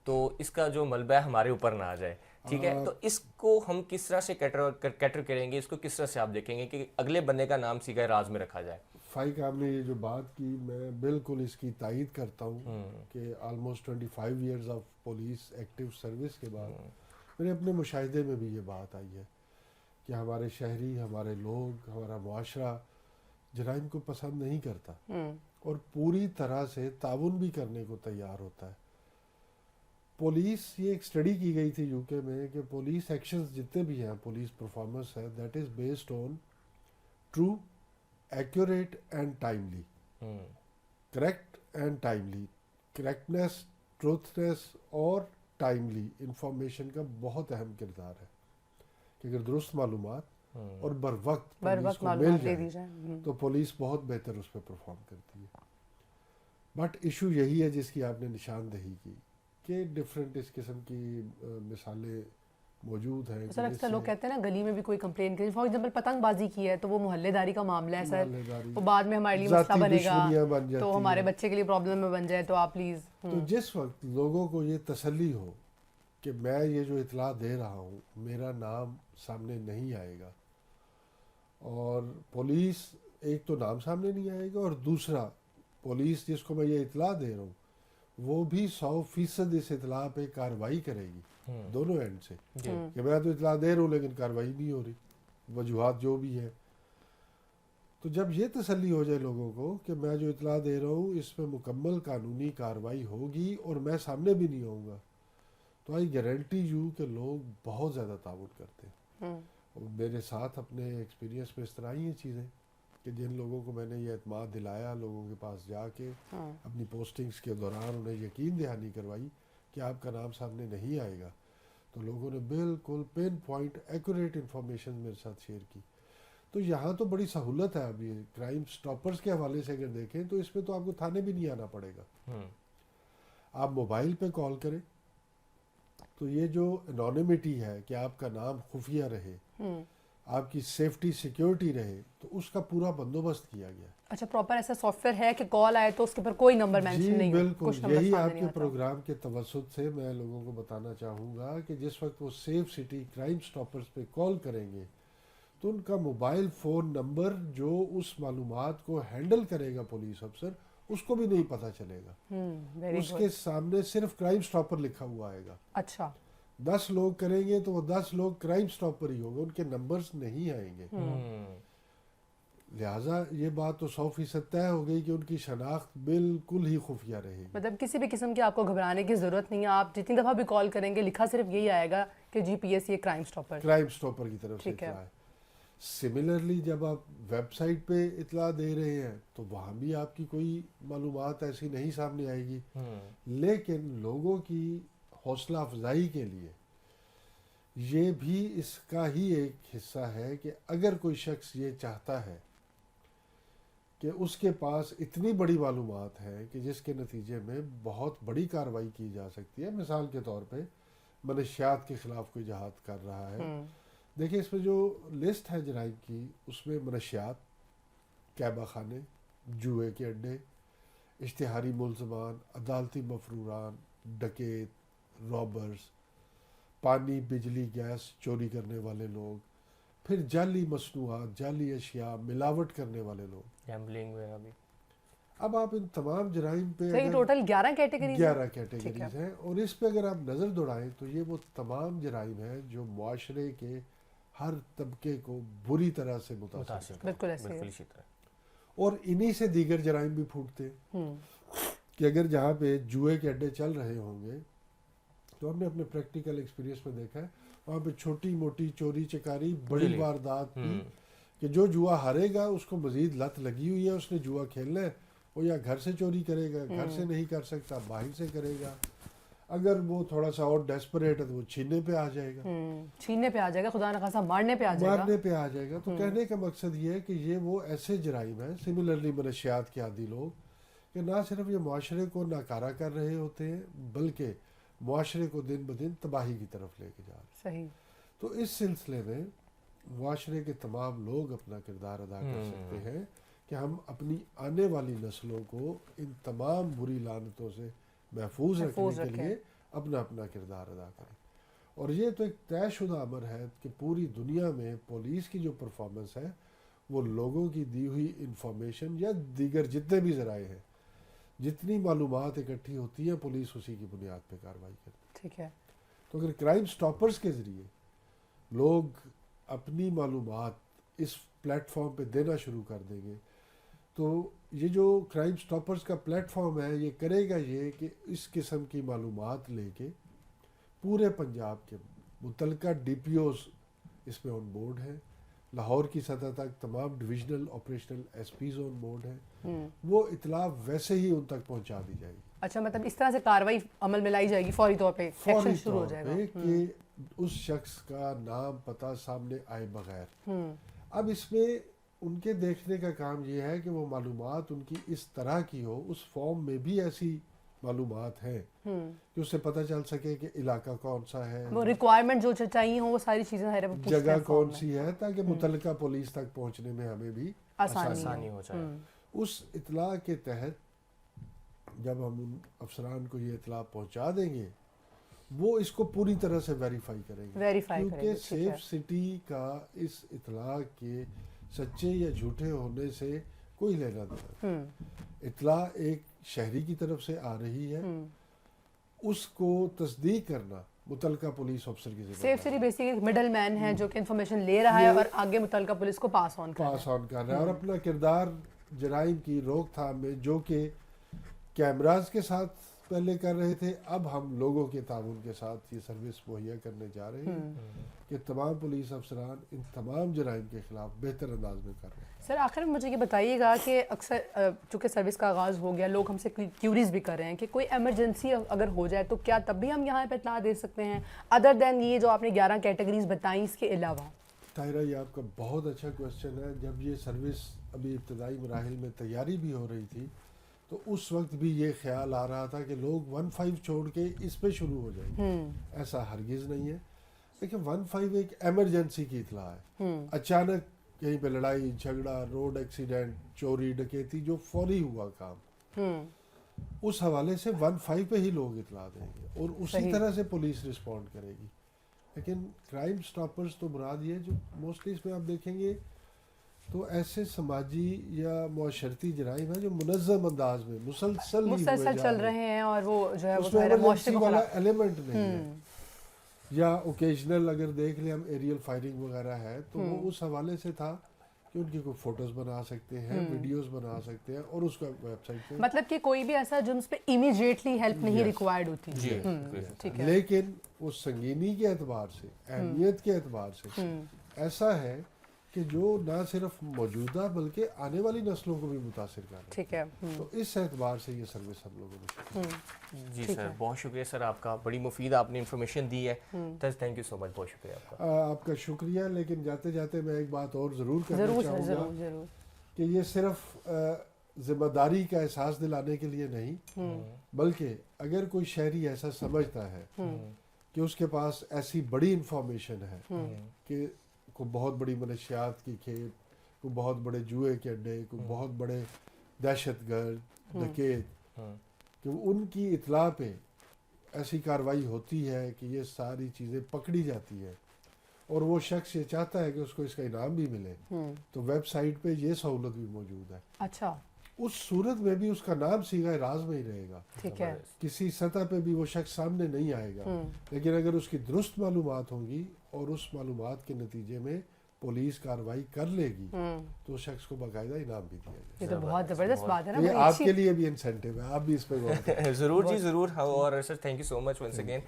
تو اس کا جو ملبہ ہے ہمارے اوپر نہ آ جائے، ٹھیک ہے؟ تو اس کو ہم کس طرح سے کیٹر کریں گے، اس کو کس طرح سے آپ دیکھیں گے کہ اگلے بندے کا نام سیدھا راز میں رکھا جائے؟ فائق آپ نے یہ جو بات کی، میں بالکل اس کی تائید کرتا ہوں کہ almost 25 years of police active service کے بعد میرے اپنے مشاہدے میں بھی یہ بات آئی ہے کہ ہمارے شہری، ہمارے لوگ، ہمارا معاشرہ جرائم کو پسند نہیں کرتا اور پوری طرح سے تعاون بھی کرنے کو تیار ہوتا ہے۔ پولیس، یہ ایک اسٹڈی کی گئی تھی یو کے میں کہ پولیس ایکشنز جتنے بھی ہیں، پولیس پرفارمنس ہے، that is based on true, accurate and timely, correct and timely, correctness, truthness اور ٹائملی انفارمیشن کا بہت اہم کردار ہے کہ اگر درست معلومات اور بر وقت پولیس کو مل جائے تو پولیس بہت بہتر اس پہ پرفارم کرتی ہے۔ بٹ ایشو یہی ہے جس کی آپ نے نشاندہی کی کہ ڈفرینٹ اس قسم کی مثالیں موجود ہیں. سر اکثر لوگ کہتے ہیں نا گلی میں بھی کوئی کمپلین کرے, فار ایگزامپل پتنگ بازی کی ہے تو وہ محلے داری کا معاملہ ہے سر, وہ بعد میں ہمارے لیے مسئلہ بنے گا تو ہمارے بچے کے لیے پرابلم میں بن جائے, تو آپ پلیز. تو جس وقت لوگوں کو یہ تسلی ہو کہ میں یہ جو اطلاع دے رہا ہوں میرا نام سامنے نہیں آئے گا, اور پولیس ایک تو نام سامنے نہیں آئے گا, اور دوسرا پولیس جس کو میں یہ اطلاع دے رہا ہوں وہ بھی 100% اس اطلاع پہ کارروائی کرے گی دونوں اینڈ سے, کہ میں تو اطلاع دے رہا ہوں لیکن کارروائی نہیں ہو رہی, وجوہات جو بھی ہے. تو جب یہ تسلی ہو جائے لوگوں کو کہ میں جو اطلاع دے رہا ہوں اس میں مکمل قانونی کارروائی ہوگی اور میں سامنے بھی نہیں آؤں گا, تو آئی گارنٹی یو کہ لوگ بہت زیادہ تعاون کرتے ہیں. اور میرے ساتھ اپنے ایکسپیرینس میں اس طرح ہی ہیں چیزیں کہ جن لوگوں کو میں نے یہ اعتماد دلایا, لوگوں کے پاس جا کے اپنی پوسٹنگز کے دوران انہیں یقین دہانی کروائی کہ آپ کا نام سامنے نہیں آئے گا, تو لوگوں نے بالکل پن پوائنٹ ایکوریٹ انفارمیشن میرے ساتھ شیئر کی. تو یہاں تو بڑی سہولت ہے. ابھی کرائم سٹاپرز کے حوالے سے اگر دیکھیں تو اس میں تو آپ کو تھانے بھی نہیں آنا پڑے گا, آپ موبائل پہ کال کریں تو یہ جو انونیمٹی ہے کہ آپ کا نام خفیہ رہے, آپ کی سیفٹی سیکیورٹی رہے, تو اس کا پورا بندوبست کیا گیا. اچھا پراپر ایسا سافٹ ویئر ہے کہ کال آئے تو اس کے اوپر کوئی نمبر مینشن نہیں ہو؟ بالکل یہی آپ کے پروگرام کے توسط سے میں لوگوں کو بتانا چاہوں گا کہ جس وقت وہ سیف سٹی کرائم سٹاپرز پہ کال کریں گے تو ان کا موبائل فون نمبر جو اس معلومات کو ہینڈل کرے گا پولیس افسر, اس کو بھی نہیں پتہ چلے گا. اس کے سامنے صرف کرائم سٹاپر لکھا ہوا آئے گا. اچھا 10 لوگ کریں گے تو وہ 10 لوگ کرائم سٹاپر ہی ہوگا, ان کے نمبرز نہیں آئیں گے. لہٰذا یہ بات تو 100% طے ہو گئی کہ ان کی شناخت بالکل ہی خفیہ رہے گی. مطلب کسی بھی قسم کی آپ کو گھبرانے کی ضرورت نہیں ہے, آپ جتنی دفعہ بھی کال کریں گے لکھا صرف یہی آئے گا کہ جی پی ایس یہ کرائم سٹاپر کی طرف سے اطلاع ہے. سملرلی جب آپ ویب سائٹ پہ اطلاع دے رہے ہیں تو وہاں بھی آپ کی کوئی معلومات ایسی نہیں سامنے آئے گی, لیکن لوگوں کی حوصلہ افزائی کے لیے یہ بھی اس کا ہی ایک حصہ ہے کہ اگر کوئی شخص یہ چاہتا ہے کہ اس کے پاس اتنی بڑی معلومات ہے کہ جس کے نتیجے میں بہت بڑی کارروائی کی جا سکتی ہے, مثال کے طور پہ منشیات کے خلاف کوئی جہاد کر رہا ہے, دیکھیں اس میں جو لسٹ ہے جرائم کی اس میں منشیات, کعبہ خانے, جوئے کے اڈے, اشتہاری ملزمان, عدالتی مفروران, ڈکیت, رابرز, پانی بجلی گیس چوری کرنے والے لوگ, پھر جعلی مصنوعات, جعلی اشیاء, ملاوٹ کرنے والے لوگ, گیمبلنگ وغیرہ بھی. اب آپ ان تمام جرائم پہ ٹوٹل 11 کیٹیگریز ہیں, اور اس پہ اگر آپ نظر دوڑائیں تو یہ وہ تمام جرائم ہیں جو معاشرے کے ہر طبقے کو بری طرح سے متاثر بالکل ایسے اسی طرح, اور انہی سے دیگر جرائم بھی پھوٹتے کہ اگر جہاں پہ جوئے کے اڈے چل رہے ہوں گے تو ہم نے اپنے پریکٹیکل ایکسپیرینس میں دیکھا ہے وہاں پہ چھوٹی موٹی چوری چکاری, بڑی واردات بھی, کہ جو جوا ہارے گا اس کو مزید لت لگی ہوئی ہے, اس نے جوا کھیلنا ہے, وہ یا گھر سے چوری کرے گا, گھر سے نہیں کر سکتا باہر سے کرے گا, اگر وہ تھوڑا سا اور ڈیسپریٹ ہے تو وہ چھیننے پہ آ جائے گا, خدا نہ خاصا مارنے پہ آ جائے گا. تو کہنے کا مقصد یہ ہے کہ یہ وہ ایسے جرائم ہیں, سملرلی منشیات کے عادی لوگ, کہ نہ صرف یہ معاشرے کو ناکارہ کر رہے ہوتے ہیں بلکہ معاشرے کو دن بدن تباہی کی طرف لے کے جا رہے ہیں. تو اس سلسلے میں معاشرے کے تمام لوگ اپنا کردار ادا کر سکتے ہیں کہ ہم اپنی آنے والی نسلوں کو ان تمام بری لعنتوں سے محفوظ رکھنے کے لیے اپنا اپنا کردار ادا کریں. اور یہ تو ایک طے شدہ امر ہے کہ پوری دنیا میں پولیس کی جو پرفارمنس ہے وہ لوگوں کی دی ہوئی انفارمیشن یا دیگر جتنے بھی ذرائع ہیں, جتنی معلومات اکٹھی ہوتی ہیں پولیس اسی کی بنیاد پہ کارروائی کرتی ہے. ٹھیک ہے. تو اگر کرائم سٹاپرز کے ذریعے لوگ اپنی معلومات اس پلیٹ فارم پہ دینا شروع کر دیں گے تو یہ جو کرائم سٹاپرز کا پلیٹ فارم ہے یہ کرے گا یہ کہ اس قسم کی معلومات لے کے پورے پنجاب کے متعلقہ ڈی پی اوز اس میں آن بورڈ ہیں, لاہور کی سطح تک تمام divisional operational SPs on board ہیں, وہ اطلاع ویسے ہی ان تک پہنچا دی جائے گی. اچھا مطلب اس طرح سے کارروائی عمل میں لائی جائے گی فوری طور پہ, ایکشن شروع ہو جائے گا کہ اس شخص کا نام پتہ سامنے آئے بغیر. اب اس میں ان کے دیکھنے کا کام یہ ہے کہ وہ معلومات ان کی اس طرح کی ہو, اس فارم میں بھی ایسی मालूमात हैं कि उससे पता चल सके कि इलाका कौन सा है, वो रिक्वायरमेंट जो चाहिए हो वो सारी चीजें है वो पूछते जगह हैं कौन form में। सी है, ताकि मुतलका पुलिस तक पहुंचने में हमें भी आसानी हो जाए। उस इतला के तहत जब हम उन अफसरान को ये इतला पहुंचा देंगे, वो इसको पूरी तरह से वेरीफाई करेंगे, Verify क्योंकि करेंगे, ठीक सेफ है। सिटी का इस इतला के सच्चे या झूठे होने से कोई लेना देना। इतला एक शहरी की तरफ से आ रही है, उसको तस्दीक करना मुतलका पुलिस अफसर की सेफ जिम्मेदारी सिटी बेसिकली मिडल मैन है जो कि इन्फॉर्मेशन ले रहा है और आगे मुतलका पुलिस को पास ऑन कर रहा है। पास ऑन कर रहा है और अपना किरदार जराइम की रोकथाम में, जो कि कैमराज के साथ पहले कर रहे थे, अब हम लोगों के ताउन के साथ ये सर्विस मुहैया करने जा रहे हैं कि तमाम पुलिस अफसरान इन तमाम जराइम के खिलाफ बेहतर अंदाज में कर रहे हैं। सर आखिर में मुझे ये बताइएगा कि अक्सर चूँकि सर्विस का आगाज़ हो गया, लोग हमसे क्यूरीज भी कर रहे हैं कि कोई एमरजेंसी अगर हो जाए तो क्या तब भी हम यहाँ पे इत्तला दे सकते हैं, अदर देन ये जो आपने 11 कैटेगरीज बताई इसके अलावा? ताहिरा, ये आपका बहुत अच्छा क्वेश्चन है। जब ये सर्विस अभी इब्तदाई मराहिल में तैयारी भी हो रही थी, तो उस वक्त भी ये ख्याल आ रहा था कि लोग 15 छोड़ के इस पे शुरू हो जाएंगे। ऐसा हरगिज़ नहीं है। देखिए 15 एक एमरजेंसी की इतला है, अचानक कहीं पे लड़ाई झगड़ा, रोड एक्सीडेंट, चोरी डकैती, जो फौरी हुआ काम, उस हवाले से 15 पे ही लोग इतला देंगे और उसी तरह से पुलिस रिस्पॉन्ड करेगी। लेकिन क्राइम स्टॉपर्स तो मुराद ये, जो मोस्टली इसमें आप देखेंगे तो ऐसे समाजी या मुआशरती जराइम है जो मुनज़्ज़म अंदाज में मुसलसल चल रहे हैं और वो जो है वो उसमें हमारे emergency मुआशरे को वाला खिलाफ- एलिमेंट नहीं है। या ओकेजनल अगर देख लें हम एरियल फायरिंग वगैरह है, तो वो उस हवाले से था कि उनकी कोई फोटोज बना सकते हैं, वीडियोस बना सकते हैं और उसका वेबसाइट पे, मतलब कि कोई भी ऐसा जुर्म पे इमीडिएटली हेल्प नहीं रिक्वायर्ड होती जी ठीक है। लेकिन वो संगीनी के एतबार से, अहमियत के एतबार से ऐसा है कि जो ना सिर्फ मौजूदा बल्कि आने वाली नस्लों को भी मुतासिर कर रहा है। ठीक है। तो इस एतबार से ये सर्विस हम लोगों ने जी सर, बहुत शुक्रिया सर आपका, बड़ी मुफीद आपने इन्फॉर्मेशन दी है। थैंक यू सो मच, बहुत शुक्रिया आपका। आपका शुक्रिया। लेकिन जाते जाते मैं एक बात और ज़रूर करना जरूर सर, चाहूँगा जरूर जरूर। कि ये सिर्फ जिम्मेदारी का एहसास दिलाने के लिए नहीं, बल्कि अगर कोई शहरी ऐसा समझता है कि उसके पास ऐसी बड़ी इंफॉर्मेशन है कि को बहुत बड़ी मनशियात की खेप, को बहुत बड़े जुए के अड्डे, को बहुत बड़े दहशतगर्द डकैत, कि उनकी इतला पे ऐसी कार्रवाई होती है कि ये सारी चीज़ें पकड़ी जाती है और वो शख्स ये चाहता है कि उसको इसका इनाम भी मिले, तो वेबसाइट पे ये सहूलत भी मौजूद है। अच्छा, उस सूरत में भी उसका नाम सीगा राज में ही रहेगा, ठीक है। किसी सतह पे भी वो शख्स सामने नहीं आएगा। लेकिन अगर उसकी दुरुस्त मालूमात होंगी और उस मालूमात के नतीजे में पुलिस कार्रवाई कर लेगी, तो उस शख्स को बाकायदा इनाम भी दिया जाएगा। ये तो बहुत जबरदस्त बात है ना, ये बड़ी आपके अच्छी। लिए भी इंसेंटिव है, आप भी इस पे गौर करें। ज़रूर जी ज़रूर। और sir thank you so much once again.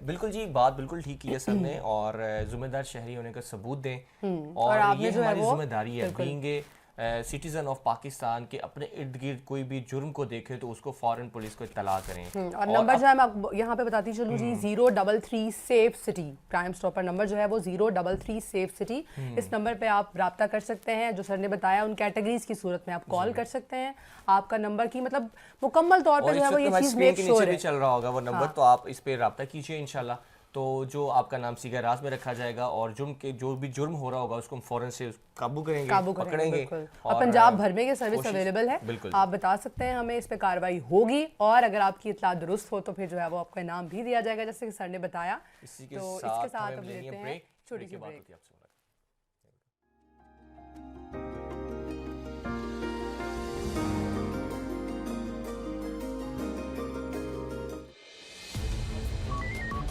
बिल्कुल जी, बात बिल्कुल ठीक की है सर ने, और जिम्मेदार शहरी होने का सबूत दें, और आपने ये जो है हमारी वो जिम्मेदारी है बीइंग सिटीजन ऑफ पाकिस्तान के अपने इर्द गिर्द कोई भी जुर्म को देखे तो उसको फौरन पुलिस को इत्तला करें। और नंबर जो है मैं आपको यहाँ पे बताती चलूँ जी, 033 safe city crime stopper number जो है वो 033 सेफ सिटी। इस नंबर पे आप राब्ता कर सकते हैं। जो सर ने बताया उन कैटेगरीज की सूरत में आप कॉल कर सकते हैं। आपका नंबर की मतलब मुकम्मल तौर पे जो है वो ये चीज़ मेक श्योर है। चल रहा होगा वो नंबर, तो आप इस पे राब्ता कीजिए इंशाल्लाह। तो जो आपका नाम सीगा राज में रखा जाएगा और जुर्म के जो भी जुर्म हो रहा होगा उसको हम फौरन से काबू करेंगे, पकड़ेंगे। बिल्कुल। और पंजाब भर में ये सर्विस अवेलेबल है, बिल्कुल। आप बता सकते हैं हमें, इस पे कार्रवाई होगी और अगर आपकी इत्तला दुरुस्त हो तो फिर जो है वो आपको इनाम भी दिया जाएगा, जैसे कि सर ने बताया। इसी के तो साथ इसके साथ हमें हम लेनी लेते है हैं ब्रेक, छोटी ब्रेक सी के बाद ब्रेक। होती है आपसे मुलाकात।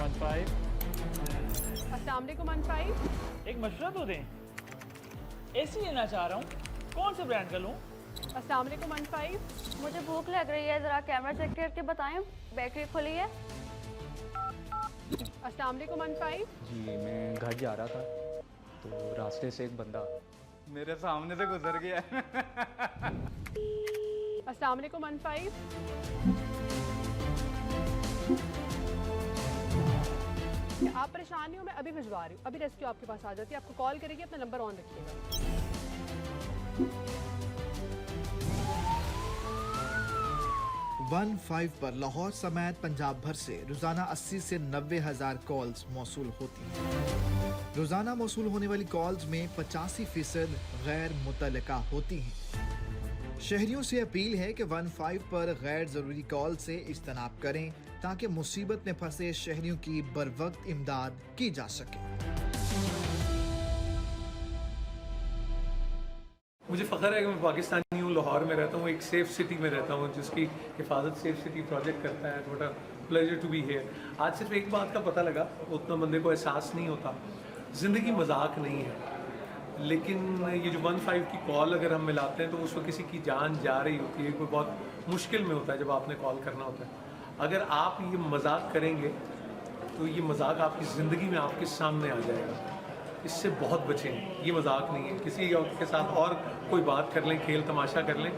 15 अस्सलाम वालेकुम अनफाइव। एक मशवरा तो दें। एसी लेना चाह रहा हूँ, कौन से ब्रांड का लूँ? अस्सलाम वालेकुम अनफाइव। मुझे भूख लग रही है, ज़रा कैमरा चेक करके बताएं बेकरी खुली है? अस्सलाम वालेकुम अनफाइव। जी मैं घर जा रहा था तो रास्ते से एक बंदा मेरे सामने से गुजर गया। अस्सलाम वालेकुम अनफाइव। आप परेशान नहीं हो, मैं अभी भिजवा रही हूँ, अभी रेस्क्यू आपके पास आ जाती है, आपको कॉल करेगी, अपना नंबर ऑन रखिएगा। 15 पर लाहौर समेत पंजाब भर से रोजाना 80 से 90 हज़ार कॉल्स मौसूल होती हैं। रोजाना मौसूल होने वाली कॉल्स में 85% गैर मुतल्लका होती हैं। शहरियों से अपील है कि 15 पर गैर जरूरी कॉल से इज्तनाब करें ताकि मुसीबत में फंसे शहरियों की बरवक्त इमदाद की जा सके। मुझे फ़ख्र है कि मैं पाकिस्तानी हूँ, लाहौर में रहता हूँ, एक सेफ़ सिटी में रहता हूँ जिसकी हिफाजत सेफ़ सिटी प्रोजेक्ट करता है। What a pleasure to be here. आज सिर्फ एक बात का पता लगा, उतना बंदे को एहसास नहीं होता, ज़िंदगी मजाक नहीं है। लेकिन ये जो 15 की कॉल अगर हम मिलाते हैं तो उस वक्त किसी की जान जा रही होती है, कोई बहुत मुश्किल में होता है जब आपने कॉल करना होता है। अगर आप ये मजाक करेंगे तो ये मजाक आपकी ज़िंदगी में आपके सामने आ जाएगा। इससे बहुत बचें, ये मजाक नहीं है। किसी के साथ और कोई बात कर लें, खेल तमाशा कर लें,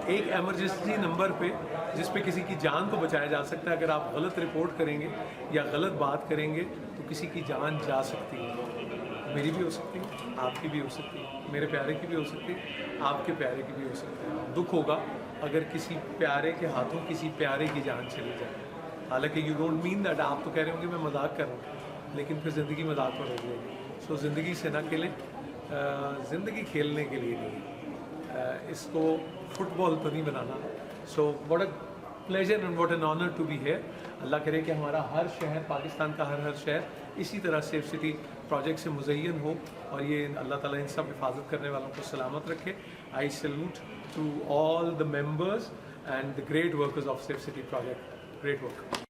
एक एमरजेंसी नंबर पे जिस पे किसी की जान को बचाया जा सकता है, अगर आप गलत रिपोर्ट करेंगे या गलत बात करेंगे तो किसी की जान जा सकती है। मेरी भी हो सकती है, आपकी भी हो सकती है, मेरे प्यारे की भी हो सकती है, आपके प्यारे की भी हो सकती है। दुख होगा अगर किसी प्यारे के हाथों किसी प्यारे की जान चली जाए। हालांकि यू डोंट मीन दैट, आप तो कह रहे होंगे मैं मजाक कर रहा हूँ, लेकिन फिर ज़िंदगी मजाक पर हो जाएगी। सो ज़िंदगी से ना खेलें, ज़िंदगी खेलने के लिए नहीं, इसको फुटबॉल तो नहीं बनाना। So what a pleasure and what an honour to be here. अल्लाह करे कि हमारा हर शहर, पाकिस्तान का हर शहर इसी तरह सेफ सिटी प्रोजेक्ट से मुज़य्यन हो और ये अल्लाह ताला इन सब हिफाजत करने वालों को सलामत रखे। I salute to all the members and the great workers of safe city project. Great work.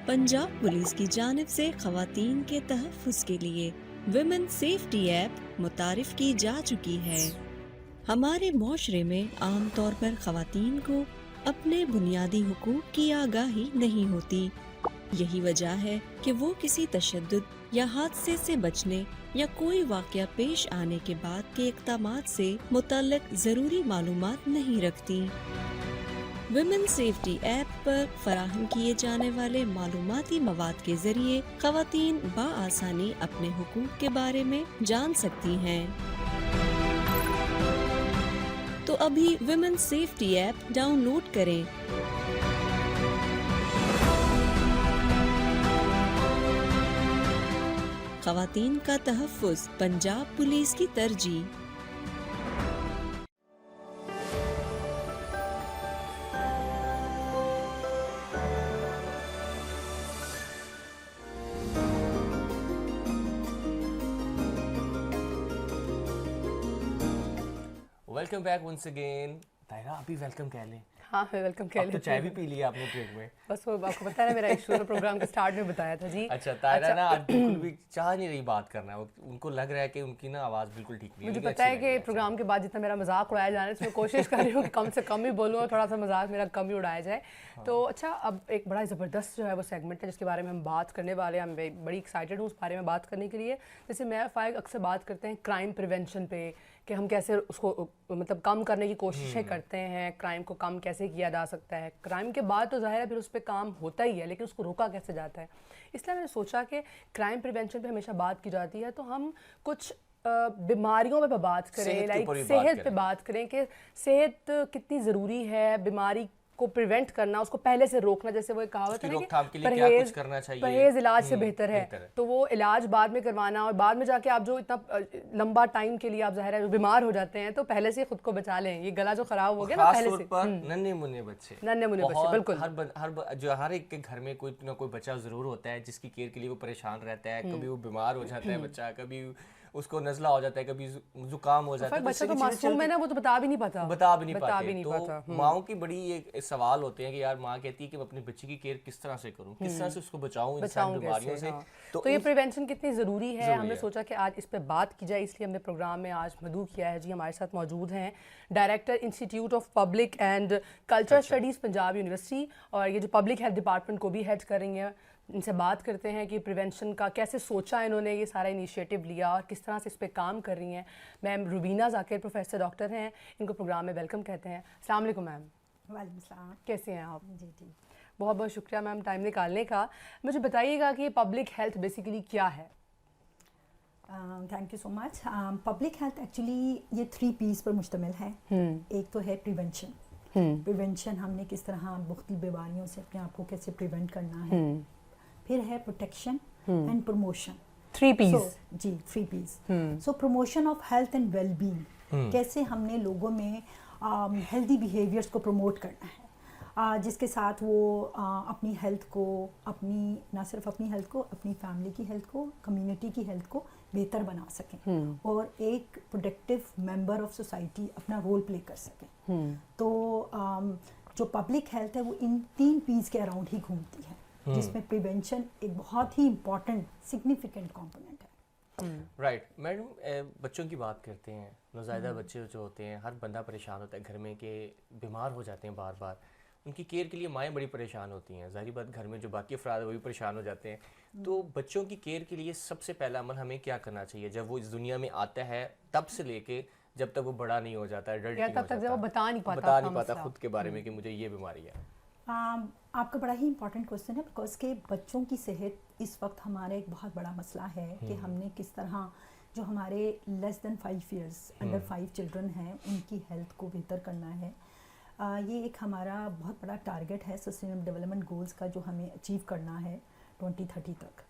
Punjab police की जानिब से खवातीन के तहफ़्फ़ुज़ के लिए विमेन सेफ्टी ऐप मुतारिफ की जा चुकी है। हमारे मुआशरे में आम तौर पर खवातीन को अपने बुनियादी हुकूक की आगाही नहीं होती। यही वजह है कि वो किसी तशद्दुद या हादसे से बचने या कोई वाक़या पेश आने के बाद के इक़दामात से मुतल्लिक़ ज़रूरी मालूमात नहीं रखती। विमेन सेफ्टी ऐप पर फराहम किए जाने वाले मालूमाती मवाद के जरिए खवातीन बआसानी अपने हुकूक के बारे में जान सकती हैं। तो अभी विमेन सेफ्टी ऐप डाउनलोड करें। खवातीन का तहफ़्फ़ुज़, पंजाब पुलिस की तरजीह। Welcome back once again. Taira अभी वेलकम कह लें। हाँ मैं वेलकम कह अब तो चाय भी पी लिया आपने ब्रेक में। बस वो आपको पता है मेरा इशू है, प्रोग्राम के स्टार्ट में बताया था जी। अच्छा तायरा ना आज बिल्कुल भी चाह नहीं रही बात करना, उनको लग रहा है कि उनकी ना आवाज़ बिल्कुल ठीक नहीं है। मुझे पता है कि प्रोग्राम के बाद जितना मेरा मजाक उड़ाया जाना है तो मैं कोशिश कर रही हूँ कि कम से कम ही बोलूँ और थोड़ा सा मजाक मेरा कम ही उड़ाया जाए। तो अच्छा, अब एक बड़ा ज़बरदस्त जो है वो सेगमेंट है जिसके बारे में हम बात करने वाले हैं। मैं बड़ी एक्साइटेड हूँ उस बारे में बात करने के लिए। जैसे मैं फ़ाइक अक्सर बात करते हैं क्राइम प्रिवेंशन पे कि हम कैसे उसको मतलब कम करने की कोशिशें करते हैं, क्राइम को कम कैसे किया जा सकता है। क्राइम के बाद तो ज़ाहिर है फिर उस पर काम होता ही है, लेकिन उसको रोका कैसे जाता है। इसलिए मैंने सोचा कि क्राइम प्रिवेंशन पे हमेशा बात की जाती है, तो हम कुछ बीमारियों पे बात करें, लाइक सेहत पे बात करें कि सेहत कितनी ज़रूरी है, बीमारी को प्रिवेंट करना, उसको पहले से रोकना। जैसे वो एक कहावत है ना कि परहेज इलाज से बेहतर है। तो वो इलाज बाद में करवाना और बाद में जाके आप जो इतना लंबा टाइम के लिए आप ज़ाहिर है बीमार हो जाते हैं, तो पहले से खुद को बचा लें। ये गला जो खराब हो गया ना पहले से, नन्हे मुन्ने बच्चे बिल्कुल हर एक के घर में कोई ना कोई बच्चा जरूर होता है जिसकी केयर के लिए वो परेशान रहता है। कभी वो बीमार हो जाता है बच्चा, कभी उसको नज़ला हो जाता है, कभी जुकाम हो जाता है। बच्चा तो मासूम है ना, वो तो बता भी नहीं पाता। तो माओं की बड़ी एक सवाल होते हैं कि यार माँ कहती है कि मैं अपने बच्चे की केयर किस तरह से करूँ, किस तरह से उसको बचाऊँ इन बीमारियों से। तो ये प्रिवेंशन कितनी ज़रूरी है, हमने सोचा कि आज इस पर बात की जाए। इसलिए हमने प्रोग्राम में आज मदू किया है जी। हमारे साथ मौजूद हैं director institute of public and culture studies Punjab university, और ये जो पब्लिक हेल्थ डिपार्टमेंट को भी हेड कर रही हैं। इनसे बात करते हैं कि प्रिवेंशन का कैसे सोचा इन्होंने, ये सारा इनिशिएटिव लिया और किस तरह से इस पे काम कर रही हैं। Ma'am Rubina Zakir professor doctor हैं, इनको प्रोग्राम में वेलकम कहते हैं। अस्सलाम वालेकुम मैम। वालेकुम सलाम। कैसे हैं आप? जी ठीक। बहुत बहुत शुक्रिया मैम टाइम निकालने का. मुझे बताइएगा कि पब्लिक हेल्थ बेसिकली क्या है? Thank you so much. Public health actually ये 3 P's पर मुश्तमिल है. एक तो है प्रिवेंशन. प्रिवेंशन हमने किस तरह मुख्तलिफ बीमारियों से अपने आप को कैसे प्रिवेंट करना है. फिर है प्रोटेक्शन एंड प्रमोशन. 3 P's. जी 3 P's. So promotion of health and well being, कैसे हमने लोगों में हेल्दी बिहेवियर्स को प्रमोट करना है, जिसके साथ वो अपनी हेल्थ को, अपनी ना सिर्फ अपनी हेल्थ को, अपनी फैमिली की हेल्थ को, कम्युनिटी की हेल्थ को बेहतर बना सकें और एक प्रोडक्टिव मेंबर ऑफ सोसाइटी अपना रोल प्ले कर सकें. तो जो पब्लिक हेल्थ है वो इन 3 P's के अराउंड ही घूमती है, जिसमें प्रिवेंशन एक बहुत ही इम्पॉर्टेंट सिग्निफिकेंट कंपोनेंट है. राइट मैडम, बच्चों की बात करते हैं. नौज़ायदा बच्चे जो होते हैं, हर बंदा परेशान होता है घर में कि बीमार हो जाते हैं बार बार. उनकी केयर के लिए माएँ बड़ी परेशान होती हैं. ज़ाहिर बात घर में जो बाकी अफराद है वो भी परेशान हो जाते हैं. तो बच्चों की केयर के लिए सबसे पहला अमल हमें क्या करना चाहिए जब वो इस दुनिया में आता है, तब से लेके जब तक वो बड़ा नहीं हो जाता है, एडल्ट नहीं हो तब तक जब वो बता नहीं पाता खुद के बारे में कि मुझे ये बीमारी है? आपका बड़ा ही इंपॉर्टेंट क्वेश्चन है, बिकॉज के बच्चों की सेहत इस वक्त हमारा एक बहुत बड़ा मसला है कि हमने किस तरह जो हमारे less than 5 years under 5 children हैं उनकी हेल्थ को बेहतर करना है. ये एक हमारा बहुत बड़ा टारगेट है सस्टेनेबल डेवलपमेंट गोल्स का, जो हमें अचीव करना है 2030 तक.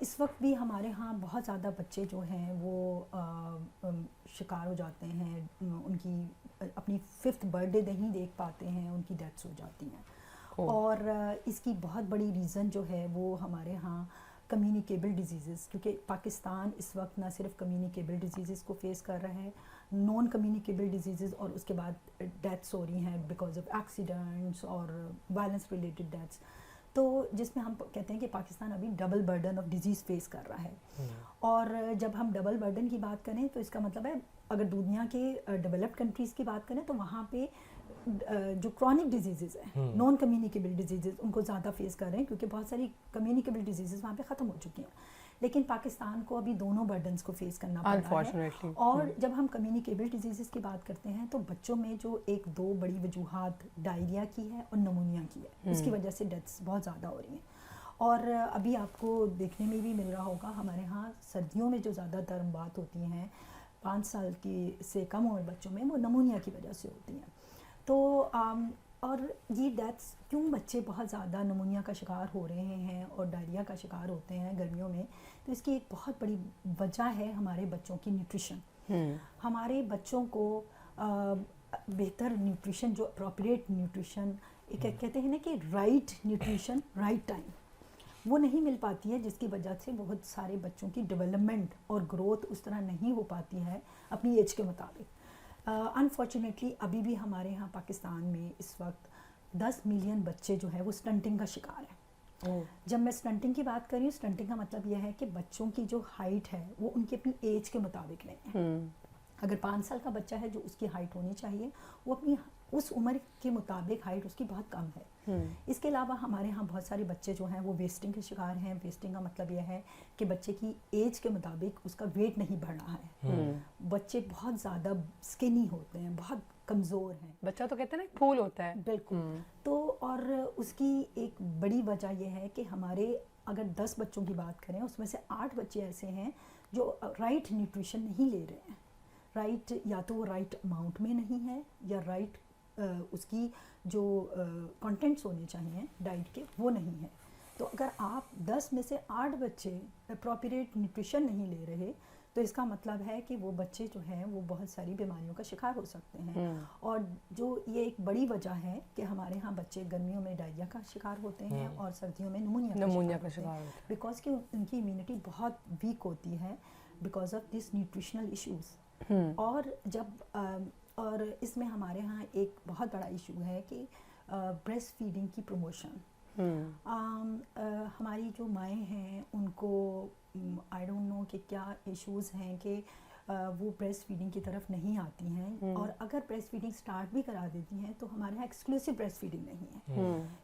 इस वक्त भी हमारे यहाँ बहुत ज़्यादा बच्चे जो हैं वो शिकार हो जाते हैं, उनकी अपनी 5th बर्थडे नहीं देख पाते हैं, उनकी डेथ्स हो जाती हैं. और इसकी बहुत बड़ी रीज़न जो है वो हमारे यहाँ कम्युनिकेबल डिजीज़, क्योंकि पाकिस्तान इस वक्त ना सिर्फ कम्युनिकेबल डिजीज़ को फेस कर रहा है, नॉन कम्युनिकेबल डिजीज़ और उसके बाद डेथ्स हो रही हैं बिकॉज ऑफ एक्सीडेंट्स और वायलेंस रिलेटेड डेथ्स. तो जिसमें हम कहते हैं कि पाकिस्तान अभी double burden of disease face कर रहा है. और जब हम डबल बर्डन की बात करें तो इसका मतलब है अगर दुनिया के डेवलप्ड कंट्रीज़ की बात करें तो वहाँ पे जो क्रॉनिक डिजीज़ हैं, नॉन कम्युनिकेबल डिजीज़, उनको ज़्यादा फेस कर रहे हैं क्योंकि बहुत सारी कम्युनिकेबल डिजीज़ वहाँ पे ख़त्म हो चुकी हैं. लेकिन पाकिस्तान को अभी दोनों बर्डन्स को फेस करना पड़ रहा है. और जब हम कम्युनिकेबल डिजीज़ की बात करते हैं तो बच्चों में जो 1-2 बड़ी वजूहात डायरिया की है और नमूनिया की है, उसकी वजह से डेथ्स बहुत ज़्यादा हो रही हैं. और अभी आपको देखने में भी मिल रहा होगा हमारे यहाँ सर्दियों में जो ज़्यादातर बात होती हैं 5 साल की से कम उम्र बच्चों में, वो नमूनिया की वजह से होती हैं. तो और ये डेथ्स क्यों बच्चे बहुत ज़्यादा नमूनिया का शिकार हो रहे हैं और डायरिया का शिकार होते हैं गर्मियों में, तो इसकी एक बहुत बड़ी वजह है हमारे बच्चों की न्यूट्रिशन. हमारे बच्चों को बेहतर न्यूट्रिशन, जो अप्रोप्रिएट न्यूट्रिशन, एक कहते हैं ना कि राइट न्यूट्रिशन राइट टाइम, वो नहीं मिल पाती है, जिसकी वजह से बहुत सारे बच्चों की डेवलपमेंट और ग्रोथ उस तरह नहीं हो पाती है अपनी एज के मुताबिक. अनफॉर्चुनेटली अभी भी हमारे यहाँ पाकिस्तान में इस वक्त 10 मिलियन बच्चे जो है वो स्टंटिंग का शिकार हैं. जब मैं स्टंटिंग की बात कर रही हूँ, स्टंटिंग का मतलब यह है कि बच्चों की जो हाइट है वो उनकी अपनी एज के मुताबिक नहीं है. अगर 5 साल का बच्चा है जो उसकी हाइट होनी चाहिए, वो अपनी उस उम्र के मुताबिक हाइट उसकी बहुत कम है. इसके अलावा हमारे यहाँ बहुत सारे बच्चे जो हैं वो वेस्टिंग के शिकार हैं. वेस्टिंग का मतलब यह है कि बच्चे की एज के मुताबिक उसका वेट नहीं बढ़ रहा है. बच्चे बहुत ज़्यादा स्किनी होते हैं, बहुत कमज़ोर हैं. बच्चा तो कहते हैं ना फूल होता है. बिल्कुल. तो और उसकी एक बड़ी वजह यह है कि हमारे अगर 10 बच्चों की बात करें उसमें से 8 बच्चे ऐसे हैं जो राइट न्यूट्रिशन नहीं ले रहे हैं. राइट, या तो वो राइट अमाउंट में नहीं है या राइट उसकी जो कंटेंट्स होने चाहिए डाइट के वो नहीं है. तो अगर आप 10 में से 8 बच्चे अप्रोप्रिएट न्यूट्रिशन नहीं ले रहे तो इसका मतलब है कि वो बच्चे जो हैं वो बहुत सारी बीमारियों का शिकार हो सकते हैं. और जो ये एक बड़ी वजह है कि हमारे यहाँ बच्चे गर्मियों में डायरिया का शिकार होते हैं और सर्दियों में नमूनिया का शिकार होते हैं, बिकॉज कि उनकी इम्यूनिटी बहुत वीक होती है because of this nutritional issues. और जब और इसमें हमारे यहाँ एक बहुत बड़ा इशू है कि ब्रेस्ट फीडिंग की प्रमोशन. हमारी जो माएँ हैं उनको आई डोंट नो कि क्या इश्यूज़ हैं कि वो ब्रेस्ट फीडिंग की तरफ नहीं आती हैं. और अगर ब्रेस्ट फीडिंग स्टार्ट भी करा देती हैं तो हमारे यहाँ एक्सक्लूसिव ब्रेस्ट फीडिंग नहीं है.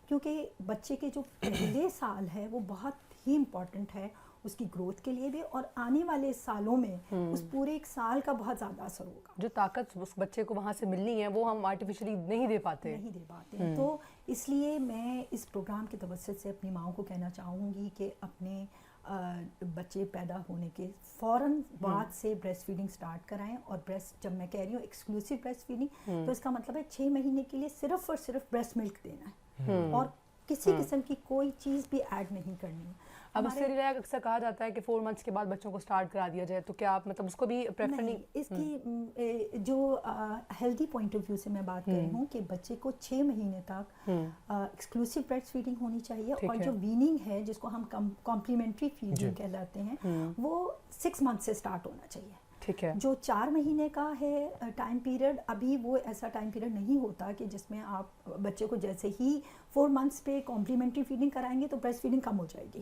क्योंकि बच्चे के जो पहले साल है वो बहुत ही इम्पॉर्टेंट है اس کی گروتھ کے لیے بھی, اور آنے والے سالوں میں اس پورے ایک سال کا بہت زیادہ اثر ہوگا. جو طاقت اس بچے کو وہاں سے ملنی ہے وہ ہم آرٹیفیشلی نہیں دے پاتے. تو اس لیے میں اس پروگرام کے توسط سے اپنی ماؤں کو کہنا چاہوں گی کہ اپنے بچے پیدا ہونے کے فوراً بعد سے بریسٹ فیڈنگ سٹارٹ کرائیں. اور بریسٹ, جب میں کہہ رہی ہوں ایکسکلوسیو بریسٹ فیڈنگ, تو اس کا مطلب ہے 6 مہینے کے لیے صرف اور صرف بریسٹ ملک دینا ہے, اور کسی قسم کی کوئی چیز بھی ایڈ نہیں کرنی ہے. اب اس سے اکثر کہا جاتا ہے کہ 4 months کے بعد بچوں کو سٹارٹ کرا دیا جائے, تو کیا آپ مطلب اس کو بھی پریفر نہیں؟ اس کی جو ہیلدی پوائنٹ آف ویو سے میں بات کر رہی ہوں کہ بچے کو 6 مہینے تک ایکسکلوسیو بریسٹ فیڈنگ ہونی چاہیے, اور جو ویننگ ہے جس کو ہم کمپلیمنٹری فیڈنگ کہلاتے ہیں وہ 6 months سے سٹارٹ ہونا چاہیے. ٹھیک ہے. جو 4 مہینے کا ہے ٹائم پیریڈ, ابھی وہ ایسا ٹائم پیریڈ نہیں ہوتا کہ جس میں آپ بچے کو جیسے ہی 4 months پہ کمپلیمنٹری فیڈنگ کرائیں گے تو بریسٹ فیڈنگ کم ہو جائے گی.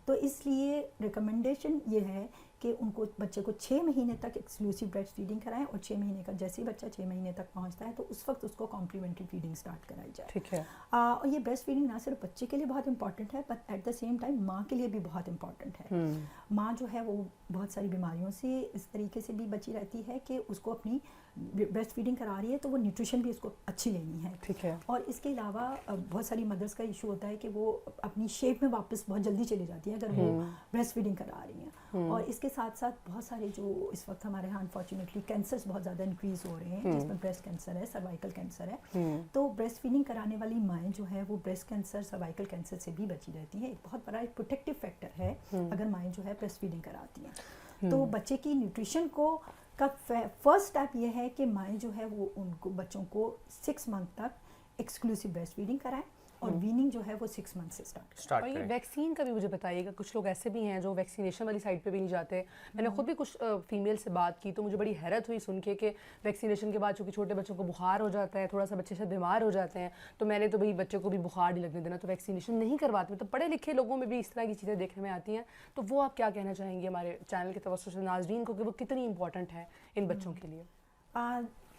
تو اس لیے ریکمنڈیشن یہ ہے کہ ان کو بچے کو 6 مہینے تک ایکسکلوسیو بریسٹ فیڈنگ کرائیں, اور 6 مہینے کا جیسے ہی بچہ 6 مہینے تک پہنچتا ہے تو اس وقت اس کو کمپلیمنٹری فیڈنگ سٹارٹ کرائی جائے. ٹھیک ہے. اور یہ بریسٹ فیڈنگ نہ صرف بچے کے لیے بہت امپورٹنٹ ہے, but at the same time ماں کے لیے بھی بہت امپورٹنٹ ہے. ماں جو ہے وہ بہت ساری بیماریوں سے اس طریقے سے بھی بچی رہتی ہے کہ اس کو اپنی بریسٹ فیڈنگ کرا رہی ہے تو وہ نیوٹریشن بھی اس کو اچھی لینی ہے. ٹھیک ہے. اور اس کے علاوہ بہت ساری مدرس کا ایشو ہوتا ہے کہ وہ اپنی شیپ میں واپس بہت جلدی چلی جاتی ہیں اگر وہ بریسٹ فیڈنگ کرا رہی ہیں. اور اس کے ساتھ ساتھ بہت سارے جو اس وقت ہمارے یہاں انفارچونیٹلی کینسرز بہت زیادہ انکریز ہو رہے ہیں, جس میں بریسٹ کینسر ہے, سروائکل کینسر ہے. تو بریسٹ فیڈنگ کرانے والی مائیں جو ہے وہ بریسٹ کینسر, سروائکل کینسر سے بھی بچی رہتی ہیں. ایک بہت بڑا ایک پروٹیکٹیو فیکٹر ہے اگر مائیں جو ہے بریسٹ فیڈنگ کراتی ہیں. تو بچے کی نیوٹریشن کو کا فرسٹ اسٹیپ یہ ہے کہ مائیں جو ہے وہ ان کو بچوں کو 6 months تک ایکسکلوسیو بریسٹ فیڈنگ کرائیں, اور ویننگ جو ہے وہ 6 months سے سٹارٹ. اور یہ ویکسین کا بھی مجھے بتائیے گا, کچھ لوگ ایسے بھی ہیں جو ویکسینیشن والی سائڈ پہ بھی نہیں جاتے. میں نے خود بھی کچھ فیمیل سے بات کی تو مجھے بڑی حیرت ہوئی سن کے کہ ویکسینیشن کے بعد چونکہ چھوٹے بچوں کو بخار ہو جاتا ہے, تھوڑا سا بچے سے بیمار ہو جاتے ہیں, تو میں نے تو بھائی بچوں کو بھی بخار نہیں لگنے دینا, تو ویکسینیشن نہیں کرواتے. تو پڑھے لکھے لوگوں میں بھی اس طرح کی چیزیں دیکھنے میں آتی ہیں, تو وہ آپ کیا کہنا چاہیں گے ہمارے چینل کے توسط سے ناظرین کو کہ وہ کتنی امپورٹنٹ ہے ان بچوں کے لیے؟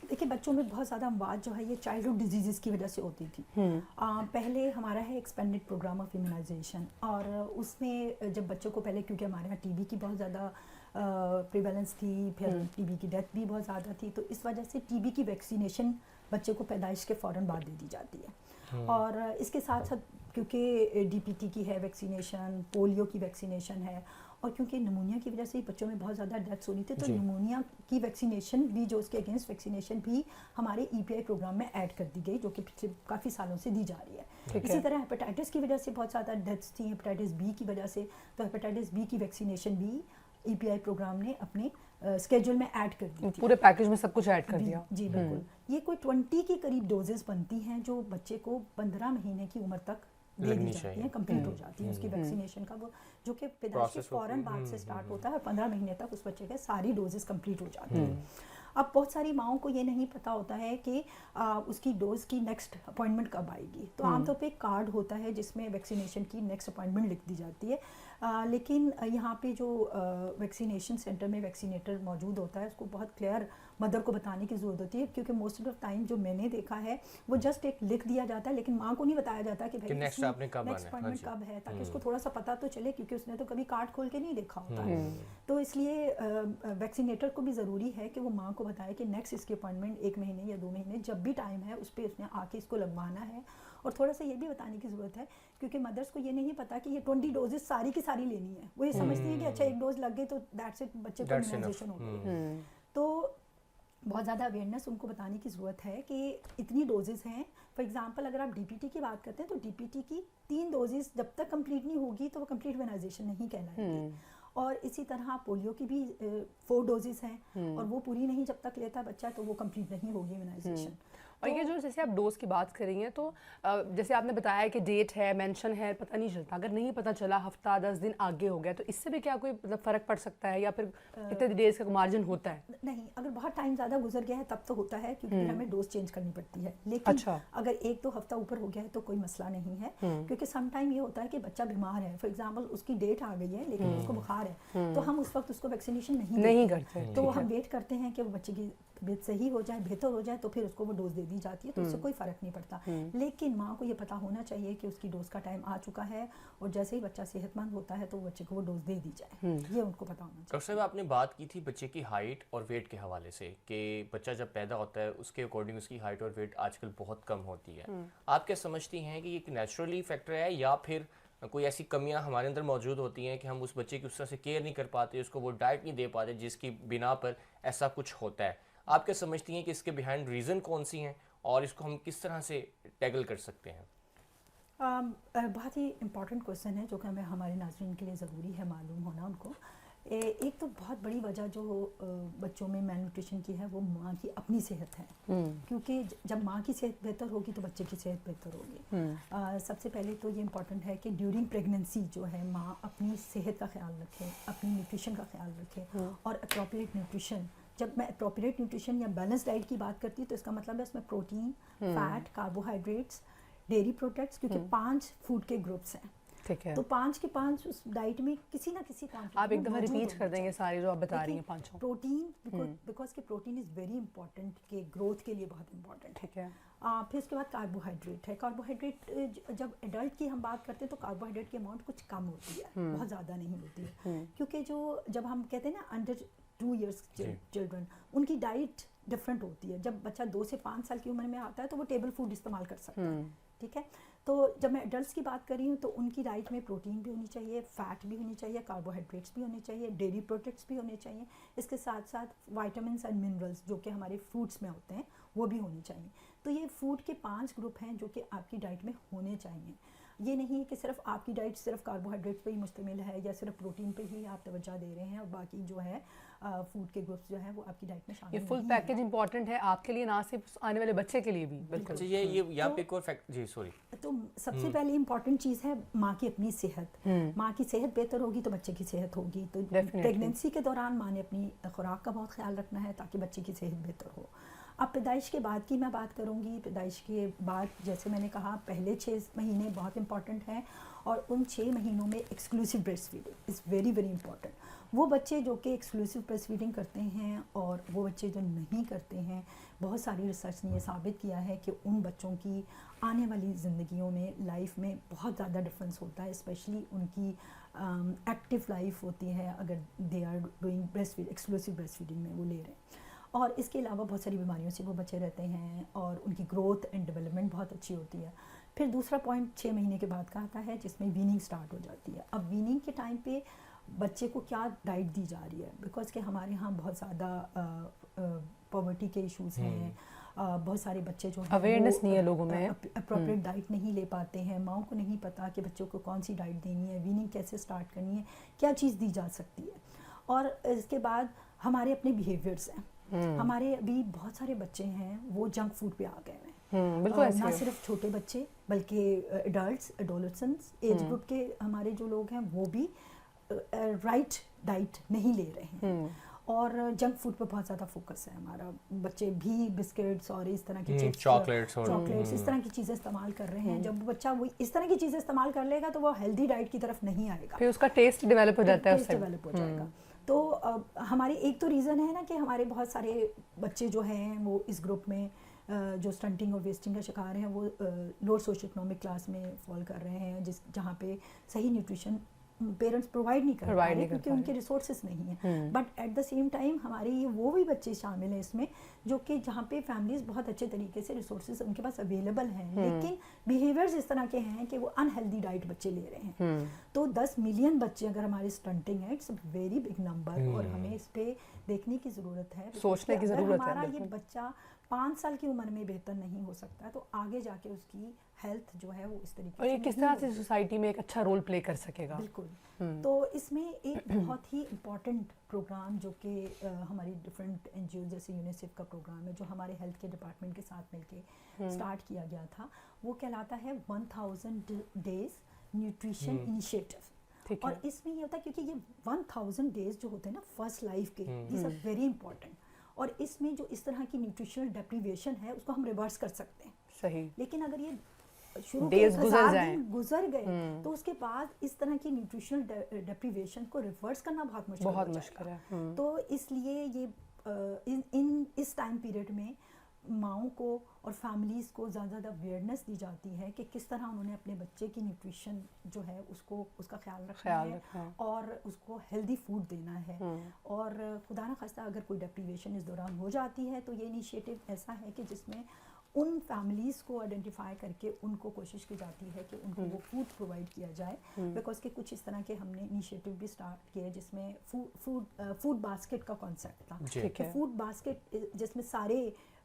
دیکھیے بچوں میں بہت زیادہ اموات جو ہے یہ چائلڈہڈ ڈیزیزز کی وجہ سے ہوتی تھی. پہلے ہمارا ہے ایکسپینڈڈ پروگرام آف امیونائزیشن, اور اس میں جب بچوں کو پہلے کیونکہ ہمارے یہاں ٹی بی کی بہت زیادہ پریویلنس تھی, پھر ٹی بی کی ڈیتھ بھی بہت زیادہ تھی, تو اس وجہ سے ٹی بی کی ویکسینیشن بچے کو پیدائش کے فوراً بعد دے دی جاتی ہے. اور اس کے ساتھ ساتھ کیونکہ ڈی پی ٹی کی ہے ویکسینیشن, پولیو کی ویکسینیشن ہے, اور کیونکہ نمونیا کی وجہ سے بچوں میں بہت زیادہ ڈیتھس ہو رہی تھی, تو نمونیا کی ویکسینیشن بھی جو اس کے اگینسٹ ویکسینیشن بھی ہمارے ای پی آئی پروگرام میں ایڈ کر دی گئی, جو کہ پچھلے کافی سالوں سے دی جا رہی ہے. اسی طرح ہیپاٹائٹس کی وجہ سے بہت زیادہ ڈیتھس تھیں, ہیپاٹائٹس بی کی وجہ سے, تو ہیپاٹائٹس بی کی ویکسینیشن بھی ای پی آئی پروگرام نے اپنے اسکیجول میں ایڈ کر دی, پورے پیکج میں سب کچھ ایڈ کر دیا. جی بالکل. یہ کوئی 20 کے قریب ڈوزز بنتی ہیں جو بچے کو 15 مہینے کی عمر تک دے دی جاتی ہیں, کمپلیٹ ہو جاتی ہیں اس کی ویکسینیشن کا, وہ جو کہ پیدائش کے فوراً بعد سے سٹارٹ ہوتا ہے, اور 15 مہینے تک اس بچے کے ساری ڈوزز کمپلیٹ ہو جاتی ہیں. اب بہت ساری ماؤں کو یہ نہیں پتہ ہوتا ہے کہ اس کی ڈوز کی نیکسٹ اپوائنٹمنٹ کب آئے گی, تو عام طور پہ ایک کارڈ ہوتا ہے جس میں ویکسینیشن کی نیکسٹ اپوائنٹمنٹ لکھ دی جاتی ہے. لیکن یہاں پہ جو ویکسینیشن سینٹر میں ویکسینیٹر موجود ہوتا ہے اس کو بہت کلیئر مدر کو بتانے کی ضرورت ہوتی ہے, کیونکہ موسٹ آف ٹائم جو میں نے دیکھا ہے وہ جسٹ ایک لکھ دیا جاتا ہے, لیکن ماں کو نہیں بتایا جاتا کہ بھائی نیکسٹ اپوائنٹمنٹ کب ہے, تاکہ اس کو تھوڑا سا پتہ تو چلے, کیونکہ اس نے تو کبھی کارڈ کھول کے نہیں دیکھا ہوتا ہے. تو اس لیے ویکسینیٹر کو بھی ضروری ہے کہ وہ ماں کو بتائے کہ نیکسٹ اس کی اپوائنٹمنٹ 1 مہینے یا 2 مہینے جب بھی ٹائم ہے اس پہ اس نے آ کے اس کو لگوانا ہے. اور تھوڑا سا یہ بھی بتانے کی ضرورت ہے کیونکہ مدرس کو یہ نہیں پتا کہ یہ 20 ڈوزز ساری کی ساری لینی ہے, وہ یہ سمجھتی ہیں کہ اچھا 1 ڈوز لگ گئی تو دیٹس اٹ, بچے کو امیونائزیشن ہو گئی. تو بہت زیادہ اویئرنیس ان کو بتانے کی ضرورت ہے کہ اتنی ڈوزز ہیں. فار ایگزامپل اگر آپ ڈی پی ٹی کی بات کرتے ہیں تو ڈی پی ٹی کی 3 ڈوزز جب تک کمپلیٹ نہیں ہوگی تو وہ کمپلیٹ امیونائزیشن نہیں کہلائے گی. اور اسی طرح پولیو کی بھی 4 ڈوزز ہیں, اور وہ پوری نہیں جب تک لیتا بچہ تو وہ کمپلیٹ نہیں ہوگی امیونائزیشن. اور یہ جو جیسے آپ ڈوز کی بات کر رہی ہیں تو جیسے آپ نے بتایا کہ ڈیٹ ہے, مینشن ہے, پتہ نہیں چلتا, اگر نہیں پتہ چلا ہفتہ 10 دن آگے ہو گیا تو اس سے بھی کیا کوئی مطلب فرق پڑ سکتا ہے, یا پھر کتنے ڈیز کا مارجن ہوتا ہے؟ نہیں, اگر بہت ٹائم زیادہ گزر گیا ہے تب تو ہوتا ہے, کیونکہ ہمیں ڈوز چینج کرنی پڑتی ہے. لیکن اگر 1-2 ہفتہ اوپر ہو گیا ہے تو کوئی مسئلہ نہیں ہے, کیونکہ سم ٹائم یہ ہوتا ہے کہ بچہ بیمار ہے, فار ایگزامپل اس کی ڈیٹ آ گئی ہے لیکن اس کو بخار ہے, تو ہم اس وقت اس کو ویکسینیشن نہیں کرتے, تو ہم ویٹ کرتے ہیں کہ وہ بچے کی طبیعت صحیح ہو جائے, بہتر ہو جائے, تو پھر اس کو وہ ڈوز دے دی دی جاتی ہے تو اس سے کوئی فرق نہیں پڑتا. لیکن ماں کو یہ پتہ ہونا چاہیے کہ اس کی ڈوز کا ٹائم آ چکا ہے اور جیسے ہی بچہ صحت مند ہوتا ہے تو بچے کو وہ ڈوز دے دی جائے, یہ ان کو پتہ ہونا چاہیے. ڈاکٹر صاحب آپ نے بات کی تھی بچے کی ہائٹ اور ویٹ کے حوالے سے کہ بچہ جب پیدا ہوتا ہے اس کے اکارڈنگ اس کی ہائٹ اور ویٹ آج کل بہت کم ہوتی ہے. آپ کیا سمجھتی ہیں کہ یہ ایک نیچرلی فیکٹر ہے یا پھر کوئی ایسی کمیاں ہمارے اندر موجود ہوتی ہیں کہ ہم اس بچے کی اس طرح سے کیئر نہیں کر پاتے, اس کو وہ ڈائٹ نہیں دے پاتے جس کی بنا پر ایسا کچھ ہوتا ہے؟ آپ کیا سمجھتی ہیں کہ اس کے بیہائنڈ ریزن کون سی ہیں اور اس کو ہم کس طرح سے ٹیکل کر سکتے ہیں؟ بہت ہی امپورٹنٹ کویشچن ہے جو کہ ہمیں ہمارے ناظرین کے لیے ضروری ہے معلوم ہونا ان کو. ایک تو بہت بڑی وجہ جو بچوں میں میل نیوٹریشن کی ہے وہ ماں کی اپنی صحت ہے, کیونکہ جب ماں کی صحت بہتر ہوگی تو بچے کی صحت بہتر ہوگی. سب سے پہلے تو یہ امپورٹنٹ ہے کہ ڈیورنگ پریگننسی جو ہے ماں اپنی صحت کا خیال رکھے, اپنی نیوٹریشن کا خیال رکھے اور اپروپریٹ نیوٹریشن. جب میں اپروپریٹ نیوٹریشن یا بیلنس ڈائٹ کی بات کرتی ہوں تو اس کا مطلب ہے اس میں protein, fat, carbohydrates, dairy products, کیونکہ 5 فوڈ کے گروپس ہیں. ٹھیک ہے, تو 5 کے 5 اس ڈائٹ میں کسی نہ کسی کوانٹٹی آپ ایک دفعہ ریپیٹ کر دیں گے سارے جو آپ بتا رہی ہیں پانچوں. پروٹین, بیکاز کہ پروٹین از ویری امپورٹنٹ, کہ گروتھ کے لیے بہت امپورٹنٹ. ٹھیک ہے, پھر اس کے بعد کاربوہائیڈریٹ ہے. کاربوہائیڈریٹ جب ایڈلٹ کی ہم بات کرتے ہیں تو کاربوہائیڈریٹ کی اماؤنٹ کچھ کم ہوتی ہے, بہت زیادہ نہیں ہوتی ہے, کیونکہ جب ہم کہتے ہیں نا انڈر 2 ایئرس چلڈرن, ان کی ڈائٹ ڈفرینٹ ہوتی ہے. جب بچہ 2 سے 5 سال کی عمر میں آتا ہے تو وہ ٹیبل فوڈ استعمال کر سکتا ہے. ٹھیک ہے, تو جب میں ایڈلٹس کی بات کر رہی ہوں تو ان کی ڈائٹ میں پروٹین بھی ہونی چاہیے, فیٹ بھی ہونی چاہیے, کاربوہائیڈریٹس بھی ہونے چاہیے, ڈیری پروڈکٹس بھی ہونے چاہیے. اس کے ساتھ ساتھ وائٹامنس اینڈ منرلس جو کہ ہمارے فروٹس میں ہوتے ہیں وہ بھی ہونے چاہیے. تو یہ فوڈ کے 5 گروپ ہیں جو کہ آپ کی ڈائٹ میں ہونے چاہیے. یہ نہیں ہے کہ صرف آپ کی ڈائٹ صرف کاربوہائیڈریٹس پہ ہی مشتمل ہے یا صرف پروٹین پہ ہی آپ توجہ دے رہے ہیں اور باقی جو ہے فوڈ کے گروپس جو ہیں وہ آپ کی ڈائٹ میں شامل. یہ فل پیکیج امپورٹنٹ ہے آپ کے لیے, نہ صرف آنے والے بچے کے لیے بھی. بالکل, یہ یہاں پہ ایک اور فیکٹ, جی سوری, تو سب سے پہلے امپورٹنٹ چیز ہے ماں کی اپنی صحت. ماں کی صحت بہتر ہوگی تو بچے کی صحت ہوگی. تو پریگننسی کے دوران ماں نے اپنی خوراک کا بہت خیال رکھنا ہے تاکہ بچے کی صحت بہتر ہو. اب پیدائش کے بعد کی میں بات کروں گی. پیدائش کے بعد جیسے میں نے کہا پہلے 6 مہینے بہت امپورٹنٹ ہیں اور ان 6 مہینوں میں exclusive breast feeding is very very important. وہ بچے جو کہ ایکسکلوسیو بریسٹ فیڈنگ کرتے ہیں اور وہ بچے جو نہیں کرتے ہیں, بہت ساری ریسرچ نے یہ ثابت کیا ہے کہ ان بچوں کی آنے والی زندگیوں میں لائف میں بہت زیادہ ڈفرینس ہوتا ہے, اسپیشلی ان کی ایکٹیو لائف ہوتی ہے اگر they are doing breast feed, exclusive breast feeding میں وہ لے رہے ہیں. اور اس کے علاوہ بہت ساری بیماریوں سے وہ بچے رہتے ہیں اور ان کی گروتھ اینڈ ڈیولپمنٹ بہت اچھی ہوتی ہے. پھر دوسرا پوائنٹ 6 مہینے کے بعد کا آتا ہے جس میں ویننگ سٹارٹ ہو جاتی ہے. اب ویننگ کے ٹائم پہ بچے کو کیا ڈائٹ دی جا رہی ہے, بیکاز کہ ہمارے ہاں بہت زیادہ پاورٹی کے ایشوز ہیں, بہت سارے بچے جو ہیں اویئرنیس نہیں ہے لوگوں میں, اپروپریٹ ڈائٹ نہیں لے پاتے ہیں, ماؤں کو نہیں پتہ کہ بچوں کو کون سی ڈائٹ دینی ہے, ویننگ کیسے سٹارٹ کرنی ہے, کیا چیز دی جا سکتی ہے. اور اس کے بعد ہمارے اپنے بیہیویئرس ہیں. ہمارے ابھی بہت سارے بچے ہیں وہ جنک فوڈ پہ آ گئے ہیں, نہ صرف چھوٹے بچے بلکہ ایڈلٹس, ایڈولسنس ایج گروپ کے ہمارے جو لوگ ہیں وہ بھی رائٹ ڈائٹ نہیں لے رہے ہیں اور جنک فوڈ پہ بہت زیادہ فوکس ہے ہمارا. بچے بھی بسکٹس اور اس طرح کی چاکلیٹس اس طرح کی چیزیں استعمال کر رہے ہیں. جب بچہ وہ اس طرح کی چیزیں استعمال کر لے گا تو وہ ہیلدی ڈائٹ کی طرف نہیں آئے گا, پھر اس کا ٹیسٹ ڈیولپ ہو جاتا ہے, ڈیولپ ہو جائے گا. تو ہمارے ایک تو ریزن ہے نا کہ ہمارے بہت سارے بچے جو ہیں وہ اس گروپ میں جو سٹنٹنگ اور ویسٹنگ کا شکار ہیں وہ لوور سوشل اکنامک کلاس میں فال کر رہے ہیں, جہاں پہ صحیح نیوٹریشن پیرنٹس پرووائڈ نہیں کر پا رہے کیونکہ ان کے ریسورسز نہیں ہیں. But at the same time ہمارے یہ وہ بھی بچے شامل ہیں اس میں جو کہ جہاں پہ فیملیز بہت اچھے طریقے سے ریسورسز ان کے پاس اویلیبل ہیں, لیکن بیہیویئرز اس طرح کے ہیں کہ وہ انہیلدی ڈائٹ بچے لے رہے ہیں. تو 10 ملین بچے اگر ہماری سٹنٹنگ ہے, it's a very big number, اور ہمیں اس پہ دیکھنے کی ضرورت ہے, سوچنے کی ضرورت ہے. ہمارا یہ بچہ 5 سال کی عمر میں بہتر نہیں ہو سکتا تو آگے جا کے اس کی ہیلتھ جو ہے وہ اس طریقے سے, اور یہ کس طرح سے سوسائٹی میں ایک اچھا رول پلے کر سکے گا. بالکل. تو اس میں ایک بہت ہی امپورٹنٹ پروگرام جو کہ ہماری ڈفرینٹ این جی او جیسے یونیسیف کا پروگرام ہے جو ہمارے ہیلتھ کے ڈپارٹمنٹ کے ساتھ مل کے اسٹارٹ کیا گیا تھا, وہ کہلاتا ہے 1000 ڈیز نیوٹریشن انیشیٹو. اور اس میں یہ ہوتا ہے کیونکہ یہ 1000 ڈیز جو ہوتے ہیں نا فرسٹ لائف کے, دیز آر ویری امپورٹنٹ, اور اس میں جو اس طرح کی نیوٹریشنل ڈیپریویشن ہے اس کو ہم ریورس کر سکتے ہیں. صحیح. لیکن اگر یہ شروع کے 1000 دن گزر گئے تو اس کے بعد اس طرح کی نیوٹریشنل ڈیپریویشن کو ریورس کرنا بہت مشکل ہے. تو اس لیے یہ اس ٹائم پیریڈ میں माओं को और फैमिलीज़ को ज़्यादा अवेयरनेस दी जाती है कि किस तरह उन्होंने अपने बच्चे की न्यूट्रिशन जो है उसको उसका ख्याल रखना है और उसको हेल्दी फूड देना है। और खुदा न खास्ता अगर कोई डेप्रीवेशन इस दौरान हो जाती है तो ये इनिशिएटिव ऐसा है कि जिसमें उन फैमिलीज़ को आइडेंटिफाई करके उनको कोशिश की जाती है कि उनको वो फूड प्रोवाइड किया जाए, बिकॉज के कुछ इस तरह के हमने इनिशिएटिव भी स्टार्ट किए जिसमें फूड बास्केट का कॉन्सेप्ट था कि फूड बास्केट जिसमें सारे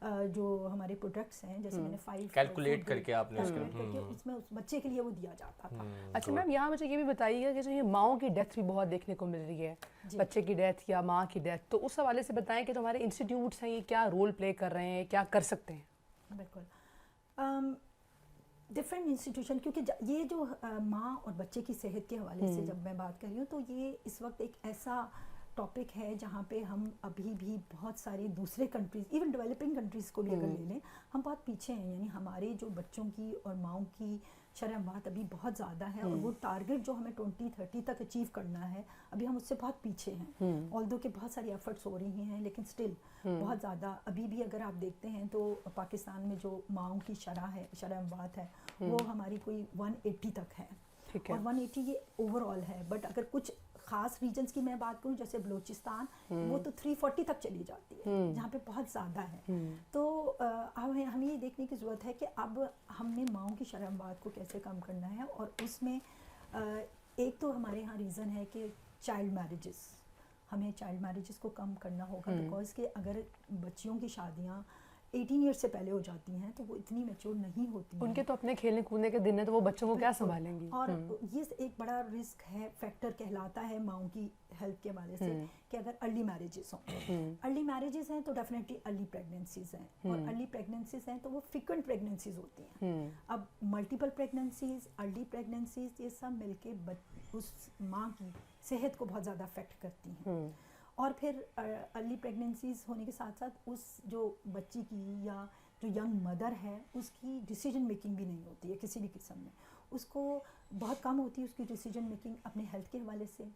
जो हमारे प्रोडक्ट्स हैं, जैसे मैंने 5 कैलकुलेट करके आपने उसमें उस बच्चे के लिए वो दिया जाता था। अच्छा मैम, यहाँ मुझे ये भी बताइएगा कि जो ये माओं की डेथ भी बहुत देखने को मिल रही है, बच्चे की डेथ या माँ की डेथ, तो उस हवाले से बताएं कि जो हमारे इंस्टीट्यूट्स हैं ये क्या रोल प्ले कर रहे हैं, क्या कर सकते हैं? बिल्कुल, डिफरेंट इंस्टीट्यूशन, क्योंकि ये जो माँ और बच्चे की सेहत के हवाले से जब मैं बात कर रही हूँ तो ये इस वक्त एक ऐसा टॉपिक है जहाँ पे हम अभी भी बहुत सारी दूसरे कंट्रीज़, इवन डेवलपिंग कंट्रीज़ को भी अगर ले लें, हम बहुत पीछे हैं। यानी हमारे जो बच्चों की और माँओं की शरह-ए-बात अभी बहुत ज़्यादा है और वो टारगेट जो हमें 2030 तक अचीव करना है, अभी हम उससे बहुत पीछे हैं। ऑल्दो के बहुत सारी एफर्ट्स हो रही हैं, लेकिन स्टिल बहुत ज़्यादा अभी भी अगर आप देखते हैं तो पाकिस्तान में जो माँओं की शरह-ए-बात है वो हमारी कोई 180 तक है, और 180 ये ओवरऑल है। बट अगर कुछ ख़ास रीजन्स की मैं बात करूँ, जैसे बलूचिस्तान, वो तो 340 तक चली जाती है, जहाँ पे बहुत ज़्यादा है। तो हमें ये देखने की ज़रूरत है कि अब हमने माओं की शरह-ए-बात को कैसे कम करना है, और उसमें एक तो हमारे यहाँ रीज़न है कि चाइल्ड मैरिजेस, हमें चाइल्ड मैरिजेस को कम करना होगा, बिकॉज कि अगर बच्चियों की शादियाँ 18 ईयर्स से पहले हो जाती हैं तो वो इतनी मैच्योर नहीं होती हैं। उनके तो अपने खेलने कूदने के दिन है, तो वो बच्चों को क्या संभालेंगी? और ये एक बड़ा रिस्क है, फैक्टर कहलाता है माओं की हेल्थ के हवाले से, कि अगर अर्ली मैरिजेस हों, अर्ली मैरिजेस हैं तो डेफिनेटली अर्ली प्रेगनेंसीज हैं, और अर्ली प्रेगनेंसीज हैं तो वो फ्रिक्वेंट प्रेगनेंसीज होती हैं। अब मल्टीपल प्रेगनेंसीज, अर्ली प्रेगनेंसीज, ये सब मिलके उस माँ की सेहत को बहुत ज़्यादा अफेक्ट करती हैं। और फिर अर्ली प्रेगनेंसीज होने के साथ साथ उस जो बच्ची की या जो यंग मदर है उसकी डिसीजन मेकिंग भी नहीं होती है किसी भी किस्म में, उसको बहुत कम होती है उसकी डिसीजन मेकिंग अपने हेल्थ के हवाले से,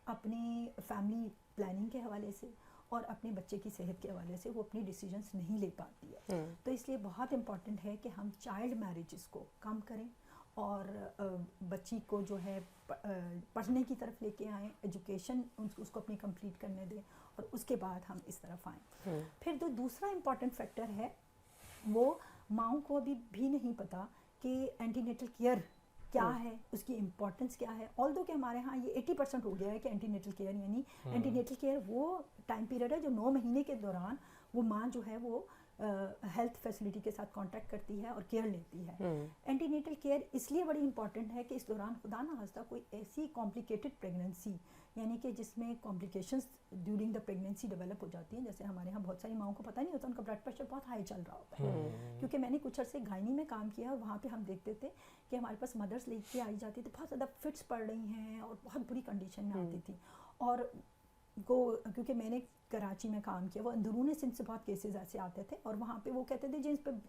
अपनी फैमिली प्लानिंग के हवाले से, और अपने बच्चे की सेहत के हवाले से वो अपनी डिसीजंस नहीं ले पाती है। तो इसलिए बहुत इम्पॉर्टेंट है कि हम चाइल्ड मैरिजेस को कम करें और बच्ची को जो है पढ़ने की तरफ लेके आएँ, एजुकेशन उसको अपनी कंप्लीट करने दें, और उसके बाद हम इस तरफ आएँ। फिर जो दूसरा इम्पॉर्टेंट फैक्टर है वो माओं को अभी भी नहीं पता कि एंटीनेटल केयर क्या है, उसकी इम्पोर्टेंस क्या है। ऑल्दो कि हमारे यहाँ ये 80% हो गया है कि एंटीनेटल केयर, यानी एंटीनेटल केयर वो टाइम पीरियड है जो 9 महीने के दौरान वो माँ जो है वो हेल्थ फैसिलिटी के साथ कांटेक्ट करती है और केयर लेती है। एंटीनेटल केयर इसलिए बड़ी इंपॉर्टेंट है कि इस दौरान खुदा ना खास्ता कोई ऐसी कॉम्प्लिकेटेड प्रेगनेंसी, यानी कि जिसमें complications during the pregnancy develop हो जाती हैं। जैसे हमारे यहाँ बहुत सारी माओं को पता नहीं होता, उनका ब्लड प्रेशर बहुत हाई चल रहा होता है, क्योंकि मैंने कुछ अर्से गायनी में काम किया और वहाँ पे हम देखते थे कि हमारे पास मदर्स लेके आई जाती थी, बहुत ज़्यादा फिट्स पड़ रही हैं और बहुत बुरी कंडीशन में आती थी, और क्योंकि मैंने कराची में काम किया, वो अंदरूनी सिंध से बहुत केसेस ऐसे आते थे और वहाँ पे वो कहते थे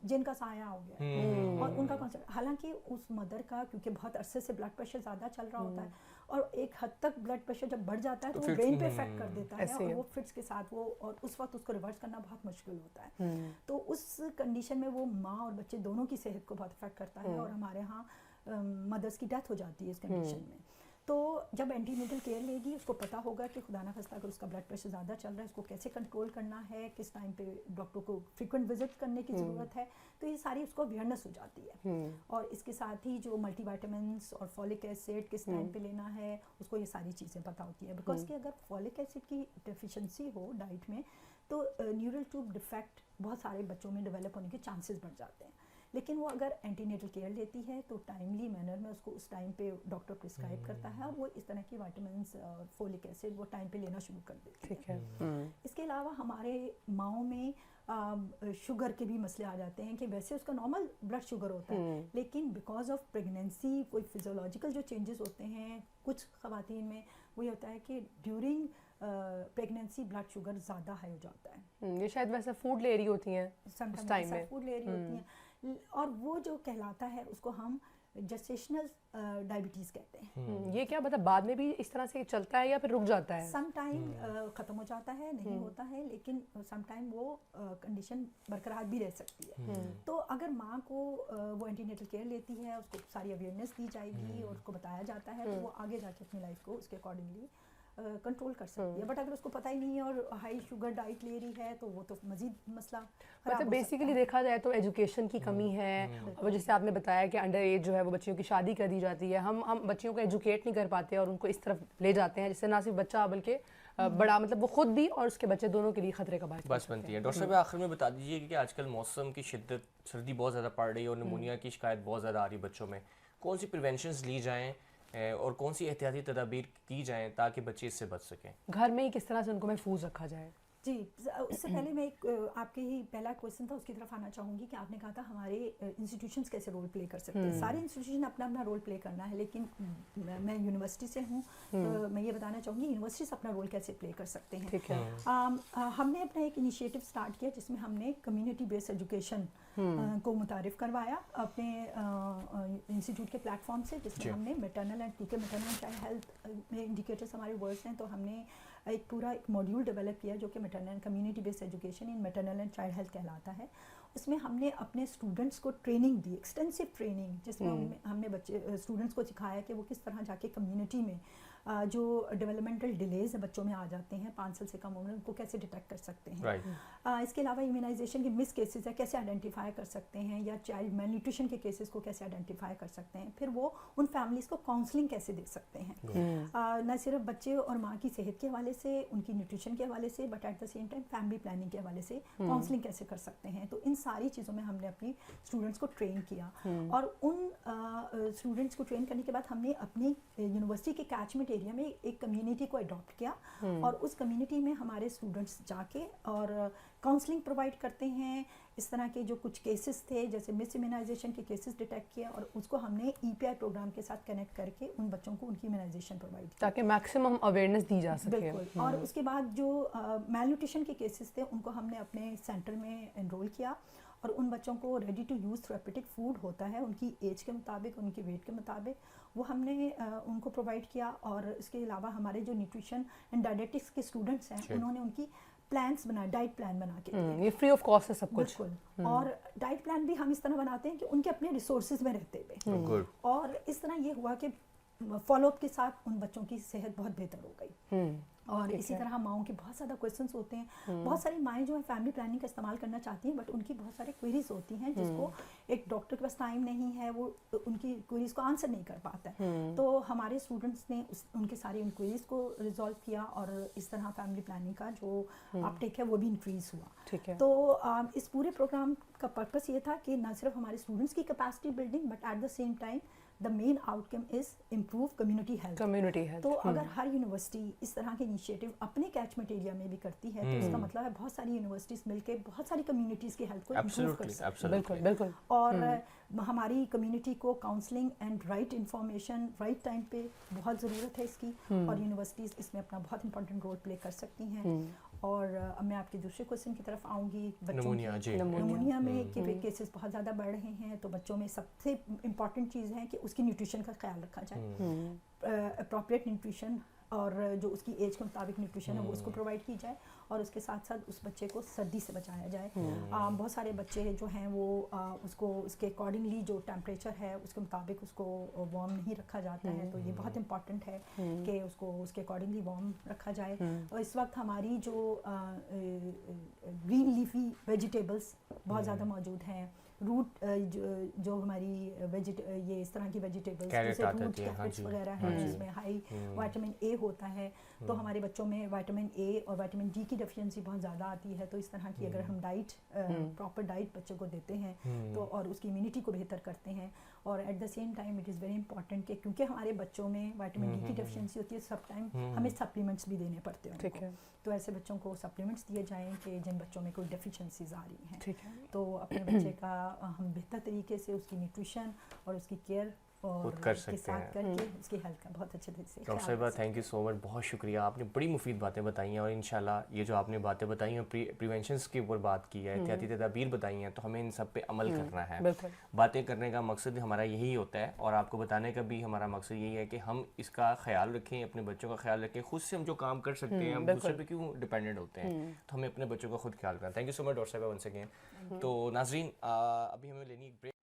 जिन का साया हो गया, और उनका कॉन्सेप्ट, हालांकि उस मदर का क्योंकि बहुत अरसे से ब्लड प्रेशर ज़्यादा चल रहा होता है और एक हद तक ब्लड प्रेशर जब बढ़ जाता है तो वो ब्रेन पे इफेक्ट कर देता है और वो फिट्स के साथ वो, और उस वक्त उसको रिवर्स करना बहुत मुश्किल होता है। तो उस कंडीशन में वो माँ और बच्चे दोनों की सेहत को बहुत इफेक्ट करता है, और हमारे यहाँ मदर्स की डेथ हो जाती है इस कंडीशन में। तो जब एंटीनेटल केयर लेगी उसको पता होगा कि खुदा ना खास्ता अगर उसका ब्लड प्रेशर ज़्यादा चल रहा है उसको कैसे कंट्रोल करना है, किस टाइम पे डॉक्टर को फ्रीक्वेंट विजिट करने की ज़रूरत है, तो ये सारी उसको अवेयरनेस हो जाती है। और इसके साथ ही जो मल्टीविटामिन्स और फॉलिक एसिड किस टाइम पे लेना है उसको ये सारी चीज़ें पता होती है, बिकॉज कि अगर फॉलिक एसिड की डेफिशिएंसी हो डाइट में तो न्यूरल ट्यूब डिफेक्ट बहुत सारे बच्चों में डेवलप होने के चांसेस बढ़ जाते हैं। लेकिन वो अगर एंटीनेटल केयर लेती है तो टाइमली मैनर में उसको उस टाइम पे डॉक्टर प्रिस्क्राइब करता है और वो इस तरह की विटामिन्स और फोलिक एसिड वो टाइम पे लेना शुरू कर देती है। इसके अलावा हमारे माओं में शुगर के भी मसले आ जाते हैं कि वैसे उसका नॉर्मल ब्लड शुगर होता है, लेकिन बिकॉज ऑफ प्रेगनेंसी कोई फिजियोलॉजिकल जो चेंजेस होते हैं कुछ ख़वातीन में, वो ये होता है कि ड्यूरिंग प्रेगनेंसी ब्लड शुगर ज़्यादा हाई हो जाता है। ये शायद वैसे फूड ले रही होती हैं उस टाइम में, फूड ले रही होती हैं, और वो जो कहलाता है उसको हम जेस्टेशनल डायबिटीज़ कहते हैं। ये क्या मतलब बाद में भी इस तरह से चलता है या फिर रुक जाता है? सम टाइम ख़त्म हो जाता है, नहीं होता है, लेकिन सम टाइम वो कंडीशन बरकरार भी रह सकती है। तो अगर माँ को वो एंटीनेटल केयर लेती है, उसको सारी अवेयरनेस दी जाएगी और उसको बताया जाता है, तो वो आगे जाके अपनी लाइफ को उसके अकॉर्डिंगली कंट्रोल कर सकती है। बट अगर उसको पता ही नहीं है और हाई शुगर डाइट ले रही है तो वो तो मजीद मसला मतलब बेसिकली देखा जाए तो एजुकेशन की कमी है। और जैसे आपने बताया कि अंडर एज जो है वो बच्चियों की शादी कर दी जाती है, हम बच्चियों को एजुकेट नहीं कर पाते और उनको इस तरफ ले जाते हैं जिससे ना सिर्फ बच्चा बल्कि बड़ा मतलब वो खुद भी और उसके बच्चे दोनों के लिए खतरे का बायस बनती है। डॉक्टर साहब आखिर में बता दीजिए कि आजकल मौसम की शिद्दत, सर्दी बहुत ज़्यादा पड़ रही है और निमोनिया की शिकायत बहुत ज़्यादा आ रही है बच्चों में, कौन सी प्रिवेंशंस ली जाएँ और कौन सी एहतियाती तदाबीर की जाएँ ताकि बच्चे इससे बच सकें? घर में ही किस तरह से उनको महफूज रखा जाए? जी, उससे पहले मैं एक आपके ही पहला क्वेश्चन था उसकी तरफ आना चाहूँगी कि आपने कहा था हमारे इंस्टीट्यूशंस कैसे रोल प्ले कर सकते हैं। सारे इंस्टीट्यूशन अपना अपना रोल प्ले करना है, लेकिन मैं यूनिवर्सिटी से हूँ तो मैं ये बताना चाहूँगी यूनिवर्सिटीज़ अपना रोल कैसे प्ले कर सकते हैं। ठीक है। हमने अपना एक इनिशिएटिव स्टार्ट किया जिसमें हमने कम्युनिटी बेस्ड एजुकेशन को मुतारिफ करवाया अपने इंस्टीट्यूट के प्लेटफॉर्म से, जिसमें हमने मैटरनल एंड चाइल्ड हेल्थ में इंडिकेटर्स हमारे वर्ड्स हैं, तो हमने एक पूरा एक मॉड्यूल डेवलप किया जो कि maternal community based education in maternal and child health कहलाता है। उसमें हमने अपने स्टूडेंट्स को ट्रेनिंग दी, एक्सटेंसिव ट्रेनिंग, जिसमें हमने बच्चे स्टूडेंट्स को सिखाया कि वो किस तरह जाके कम्युनिटी में जो डेवलपमेंटल डिलेज बच्चों में आ जाते हैं 5 साल से कम उम्र, उनको कैसे डिटेक्ट कर सकते हैं। इसके अलावा इम्यूनाइजेशन के मिस केसेस है कैसे आइडेंटिफाई कर सकते हैं, या चाइल्ड मेल न्यूट्रिशन के केसेस को कैसे आइडेंटिफाई कर सकते हैं। फिर वो उन फैमिलीज़ को काउंसलिंग कैसे दे सकते हैं, न सिर्फ बच्चे और माँ की सेहत के हवाले से, उनकी न्यूट्रिशन के हवाले से, but at the same time family planning के हवाले से काउंसलिंग कैसे कर सकते हैं। तो इन सारी चीज़ों में हमने अपनी स्टूडेंट्स को ट्रेन किया और उन स्टूडेंट्स को ट्रेन करने के बाद हमने अपनी यूनिवर्सिटी के कैचमेंट एरिया में एक कम्युनिटी को अडॉप्ट किया और उस कम्युनिटी में हमारे स्टूडेंट्स जाके और काउंसलिंग प्रोवाइड करते हैं। इस तरह के जो कुछ केसेस थे जैसे मिस इम्यूनाइजेशन के केसेस डिटेक्ट किया और उसको हमने EPI प्रोग्राम के साथ कनेक्ट करके उन बच्चों को उनकी इम्यूनाइजेशन प्रोवाइड किया ताकि मैक्सिमम अवेयरनेस दी जा सके। बिल्कुल। और उसके बाद जो मेल न्यूट्रिशन के केसेस थे उनको हमने अपने सेंटर में एनरोल किया और उन बच्चों को ready to use therapeutic food होता है उनकी एज के मुताबिक, उनकी वेट के मुताबिक, वो हमने उनको प्रोवाइड किया। और इसके अलावा हमारे जो न्यूट्रिशन एंड डायटेटिक्स के स्टूडेंट्स हैं उन्होंने उनकी प्लान्स बनाए, डाइट प्लान बना के दिए। ये फ्री ऑफ कॉस्ट है सब कुछ। बिल्कुल। और डाइट प्लान भी हम इस तरह बनाते हैं कि उनके अपने रिसोर्सेज में रहते हुए, और इस तरह ये हुआ कि फॉलोअप के साथ उन बच्चों की सेहत बहुत बेहतर हो गई। और इसी तरह माओं के बहुत ज़्यादा क्वेश्चंस होते हैं। बहुत सारी माएँ जो है फैमिली प्लानिंग का इस्तेमाल करना चाहती हैं बट उनकी बहुत सारे क्वेरीज होती हैं जिसको एक डॉक्टर के पास टाइम नहीं है, वो उनकी क्वेरीज को आंसर नहीं कर पाता है। तो हमारे स्टूडेंट्स ने उनके सारी उन क्वेरीज को रिजॉल्व किया और इस तरह फैमिली प्लानिंग का जो अपटेक है वो भी इंक्रीज़ हुआ। ठीक है। तो इस पूरे प्रोग्राम का पर्पस ये था कि न सिर्फ हमारे स्टूडेंट्स की capacity building but at the same time the main outcome is improve community health. तो अगर हर यूनिवर्सिटी इस तरह के इनिशिएटिव अपने कैचमेंट एरिया में भी करती है तो इसका मतलब है बहुत सारी यूनिवर्सिटीज़ मिलकर बहुत सारी कम्युनिटीज़ की हेल्थ को इम्प्रूव कर सकती है। बिल्कुल बिल्कुल। और हमारी कम्युनिटी को counselling and right information right time पे बहुत ज़रूरत है इसकी, और यूनिवर्सिटीज़ इसमें अपना बहुत इंपॉर्टेंट रोल प्ले कर सकती हैं। और अब मैं आपके दूसरे क्वेश्चन की तरफ आऊँगी। निमोनिया में केसेस बहुत ज़्यादा बढ़ रहे हैं, तो बच्चों में सबसे इम्पॉर्टेंट चीज़ है कि उसकी न्यूट्रिशन का ख्याल रखा जाए, अप्रोप्रिएट न्यूट्रिशन और जो उसकी एज के मुताबिक न्यूट्रिशन है वो उसको प्रोवाइड की जाए, और उसके साथ साथ उस बच्चे को सर्दी से बचाया जाए। बहुत सारे बच्चे जो हैं वो उसको उसके अकॉर्डिंगली जो टेम्परेचर है उसके मुताबिक उसको वार्म नहीं रखा जाता है, तो ये बहुत इंपॉर्टेंट है कि उसको उसके अकॉर्डिंगली वार्म रखा जाए। और इस वक्त हमारी जो ग्रीन लीफी वेजिटेबल्स बहुत ज़्यादा मौजूद हैं, रूट जो हमारी ये इस तरह की वेजिटेबल्स जैसे रूट कैरेट्स वगैरह हैं जिसमें हाई विटामिन ए होता है, तो हमारे बच्चों में विटामिन ए और विटामिन डी की डेफिशिएंसी बहुत ज़्यादा आती है। तो इस तरह की अगर हम डाइट प्रॉपर डाइट बच्चों को देते हैं तो और उसकी इम्यूनिटी को बेहतर करते हैं, और at the same time it is very important कि क्योंकि हमारे बच्चों में विटामिन डी की डेफिशिएंसी होती है, सब टाइम हमें सप्लीमेंट्स भी देने पड़ते हैं। ठीक है। तो ऐसे बच्चों को सप्लीमेंट्स दिए जाएँ कि जिन बच्चों में कोई डेफिशिएंसीज आ रही हैं। ठीक है। तो अपने बच्चे का हम बेहतर तरीके से उसकी न्यूट्रिशन और उसकी केयर और खुद कर के सकते साथ हैं। करके उसकी हेल्थ का बहुत अच्छे से डॉक्टर ख्याल साहिबा रख थैंक यू सो मच, बहुत शुक्रिया, आपने बड़ी मुफीद बातें बताई हैं और इंशाल्लाह ये जो आपने बातें बताई हैं प्रिवेंशंस के ऊपर बात की है, एहतियाती तदाबीर बताई हैं, तो हमें इन सब पे अमल करना है। बिल्कुल। बातें करने का मकसद हमारा यही होता है और आपको बताने का भी हमारा मकसद यही है कि हम इसका ख्याल रखें, अपने बच्चों का ख्याल रखें, खुद से हम जो काम कर सकते हैं हम दूसरे पे क्यों डिपेंडेंट होते हैं, तो हमें अपने बच्चों का खुद ख्याल रखना। Thank you so much doctor साहिबा वंस अगेन। तो नाजरीन अभी हमें लेनी एक ब्रेक।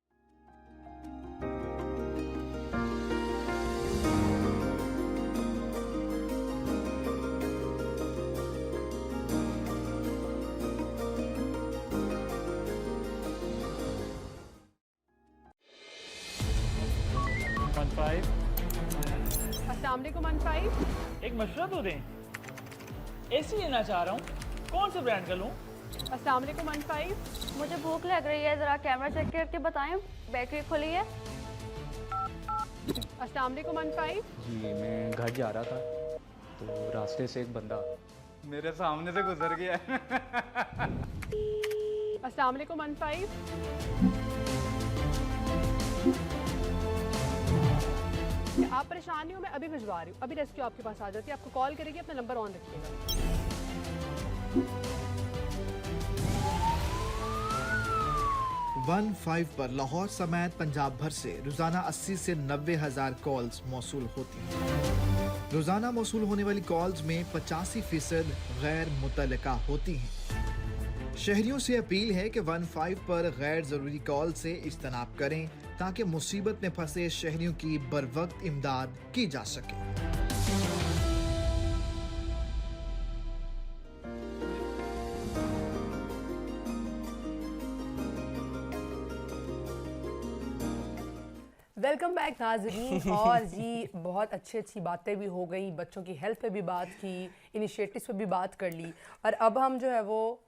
अस्सलाम वालेकुम अनफाइव। एक मशवरा तो दें। एसी लेना चाह रहा हूँ, कौन से ब्रांड का लूँ? अस्सलाम वालेकुम अनफाइव। मुझे भूख लग रही है, ज़रा कैमरा चेक करके बताएं बैटरी खुली है। अस्सलाम वालेकुम अनफाइव। जी मैं घर जा रहा था तो रास्ते से एक बंदा मेरे सामने से गुजर गया। अस्सलाम वालेकुम अनफाइव। आप परेशान नहीं हो, मैं अभी भिजवा रही हूँ, अभी रेस्क्यू आपके पास आ जाती है, आपको कॉल करेगी, अपना नंबर ऑन रखिएगा। 15 पर लाहौर समेत पंजाब भर से रोजाना 80 से 90 हज़ार कॉल्स मौसूल होती हैं। रोजाना मौसूल होने वाली कॉल्स में 85% गैर मुतल्लिका होती हैं। शहरियों से अपील है कि 15 पर गैर जरूरी कॉल से इज्तनाब करें ताकि मुसीबत में फंसे शहरियों की बरवक्त इमदाद की जा सके। वेलकम बैक नाजरीन। और जी बहुत अच्छी बातें भी हो गई, बच्चों की हेल्थ पे भी बात की, इनिशिएटिव्स पे भी बात कर ली, और अब हम जो है वो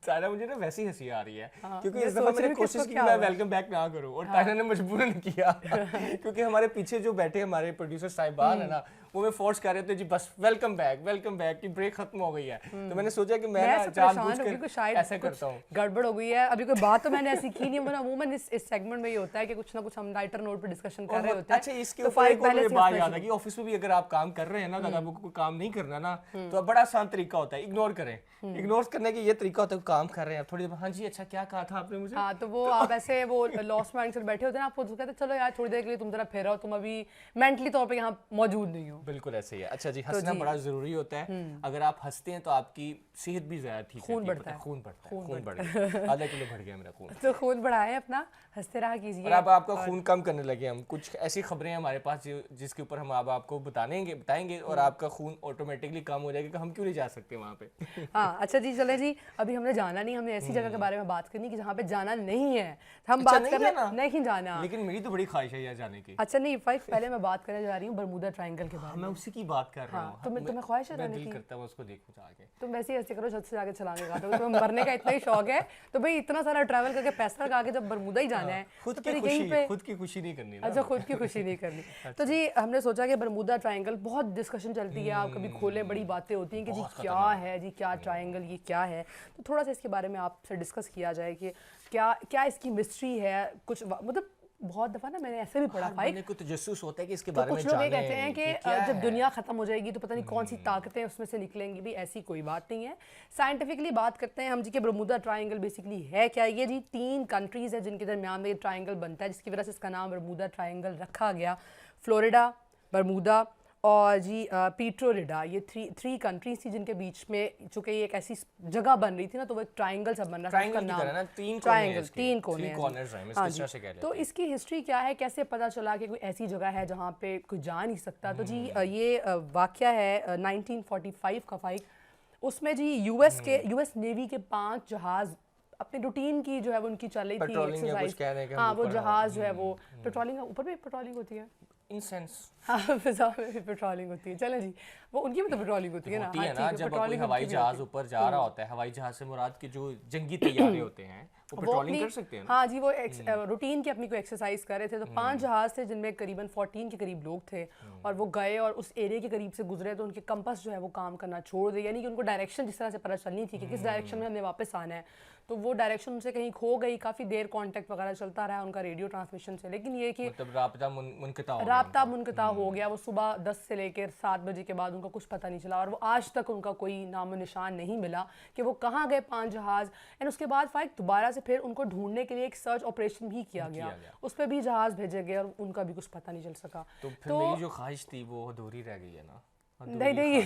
तारा मुझे ना वैसी हंसी आ रही है क्योंकि मैं इस दफा सोच मैंने रही हूँ कि कोशिश इसको की क्या मैं हुआ। वेलकम बैक ना करूं और तारा ने मजबूरन किया क्योंकि हमारे पीछे जो बैठे हमारे प्रोड्यूसर साहिबान है ना, वो मैं फोर्स कर रहे थे जी बस वेलकम बैक की ब्रेक खत्म हो गई है। तो मैंने सोचा कि मैं ना सब परेशान हो गई जानबूझकर कि शायद ऐसा कुछ करता हूँ। गड़बड़ हो गई है। अभी कोई बात तो मैंने ऐसी की नहीं, वरना अमूमन इस सेगमेंट में ये होता है कि कुछ ना कुछ हम राइटर नोट पे डिस्कशन कर रहे होते हैं। अच्छा इसके तो ऊपर एक और पहले मुझे से बात हंसना याद है शुरू। कि ऑफिस में भी अगर आप काम कर रहे हैं ना, तो अगर आपको कोई काम नहीं करना ना, तो बड़ा आसान तरीका होता है, इग्नोर करें। इग्नोर करने के ये तरीका होता है, काम कर रहे हैं थोड़ी देर, हाँ जी अच्छा क्या कहा था आपने मुझे। हाँ, तो वो आप ऐसे वो लॉस्ट माइंड से बैठे होते हैं ना, आपको कहते हैं चलो यार थोड़ी देर के लिए तुम जरा फिर आओ, तुम अभी मेंटली तौर पे यहाँ मौजूद नहीं हो। बिल्कुल ऐसे ही है। अच्छा जी, हंसना बड़ा जरूरी होता है। अगर आप हंसते हैं तो आपकी सेहत भी ज्यादा ठीक खून रहती बढ़ता है। खून बढ़ गया, आधा किलो बढ़ गया मेरा खून। तो खून बढ़ाएं अपना, हंसते रहा कीजिए। और अब आपका खून कम करने लगे हम, कुछ ऐसी खबरें हैं हमारे पास जिसके ऊपर हम अब आपको बताएंगे और आपका खून ऑटोमेटिकली कम हो जाएगा कि हम क्यों नहीं जा सकते वहाँ पे। हाँ अच्छा जी, चले जी, अभी हमने जाना नहीं, हमने ऐसी जगह के बारे में बात करनी कि जहाँ पे जाना नहीं है। हम अच्छा, बात नहीं कर रहे जाना? नहीं जाना। लेकिन मेरी तो बड़ी ख्वाहिश है यहाँ जाने की। अच्छा नहीं फाइव, पहले मैं बात करने जा रही हूँ बरमूदा ट्रायंगल के बारे मैं में। उसी की बात कर रहा हूँ। तुम्हें ख्वाहिश है मैं जाने दिल की? करता है उसको देखूं जाके। तुम वैसे ही ऐसे करो, छत से जाके छलांगे काटो, तुम्हें मरने का इतना ही शौक है तो भाई इतना सारा ट्रैवल करके पैसा लगा के जब बरमूदा ही जाना है खुद तो की फिर यहीं पे। खुद की खुशी नहीं करनी ना। अच्छा, खुद की खुशी नहीं करनी। तो जी हमने सोचा कि बरमूदा ट्रायंगल, बहुत डिस्कशन चलती है, आप कभी खोले बड़ी बातें होती हैं कि जी क्या है जी, क्या ट्रायंगल, ये क्या है। तो थोड़ा सा इसके बारे में आपसे डिस्कस किया जाए कि क्या इसकी मिस्ट्री है। कुछ मतलब बहुत दफ़ा ना मैंने ऐसे भी पढ़ा भाई, बंदे को तजस्सुस होता है कि इसके तो बारे में कुछ लोग ये जाने कहते हैं कि क्या जब है। दुनिया ख़त्म हो जाएगी तो पता नहीं कौन सी ताकतें उसमें से निकलेंगी। भी ऐसी कोई बात नहीं है, साइंटिफिकली बात करते हैं हम जी कि बरमूदा ट्रायंगल बेसिकली है क्या। ये जी 3 कंट्रीज़ है जिनके दरमियान में ये ट्रायंगल बनता है, जिसकी वजह से इसका नाम बरमूदा ट्रायंगल रखा गया। फ्लोरिडा, बरमूदा और जी पीट्रोरिडा, ये थ्री कंट्रीज थी जिनके बीच में, चूंकि ये एक ऐसी जगह बन रही थी ना, तो वो एक ट्रायंगल सा बन रहा था। ट्रायंगल उसका की तरह ना, नाम तीन कोने हैं ट्रायंगल, इसके, 3 कोने three हैं। corners हैं, इसको हाँ इस तरह जी। से कह लेते तो हैं। इसकी हिस्ट्री क्या है, कैसे पता चला कि कोई ऐसी जगह है जहाँ पे कोई जा नहीं सकता। तो जी ये वाकया है 1945 का फाइक। उसमें जी यूएस नेवी के 5 जहाज अपने रूटीन की जो है वो उनकी चल रही थी पेट्रोलिंग या कुछ एक्सरसाइज। कह रहे हैं कि हम हाँ, वो ऊपर जहाज जो है वो पेट्रोलिंग, ऊपर भी पेट्रोलिंग होती है इन सेंस हाँ फिजा में भी पेट्रोलिंग होती है, चलें जी, वो उनकी भी तो पेट्रोलिंग होती है ना। होती हाँ, है ठीक ना, है, जब कोई पेट्रोलिंग हवाई उनकी भी जहाज होती है। ऊपर जा रहा होता है, हवाई जहाज से मुराद के जो जंगी तैयारे होते हैं वो पेट्रोलिंग कर सकते हैं ना। हाँ जी, वो रूटीन की अपनी कोई एक्सरसाइज कर रहे थे, तो 5 जहाज थे जिनमें करीबन 14 के करीब लोग थे, और वो गए और उस एरिया के करीब से गुजरे तो उनके कंपास जो है वो काम करना छोड़ दिया, यानी कि उनको डायरेक्शन जिस तरह से पता चलनी थी कि किस डायरेक्शन में हमें वापस आना है, तो वो डायरेक्शन उनसे कहीं खो गई। काफ़ी देर कांटेक्ट वगैरह चलता रहा उनका रेडियो ट्रांसमिशन से, लेकिन ये कि मतलब राब्ता मुनक़ता हो गया राब्ता मुनक़ता हो गया। वो सुबह 10 से लेकर 7 बजे के बाद उनका कुछ पता नहीं चला, और वो आज तक उनका कोई नामो निशान नहीं मिला कि वो कहाँ गए 5 जहाज़। एंड उसके बाद फाइक दोबारा से फिर उनको ढूंढने के लिए एक सर्च ऑपरेशन भी किया गया, उस पर भी जहाज़ भेजे गए और उनका भी कुछ पता नहीं चल सका। तो फिर मेरी जो ख्वाहिश थी वो अधूरी रह गई है ना। नहीं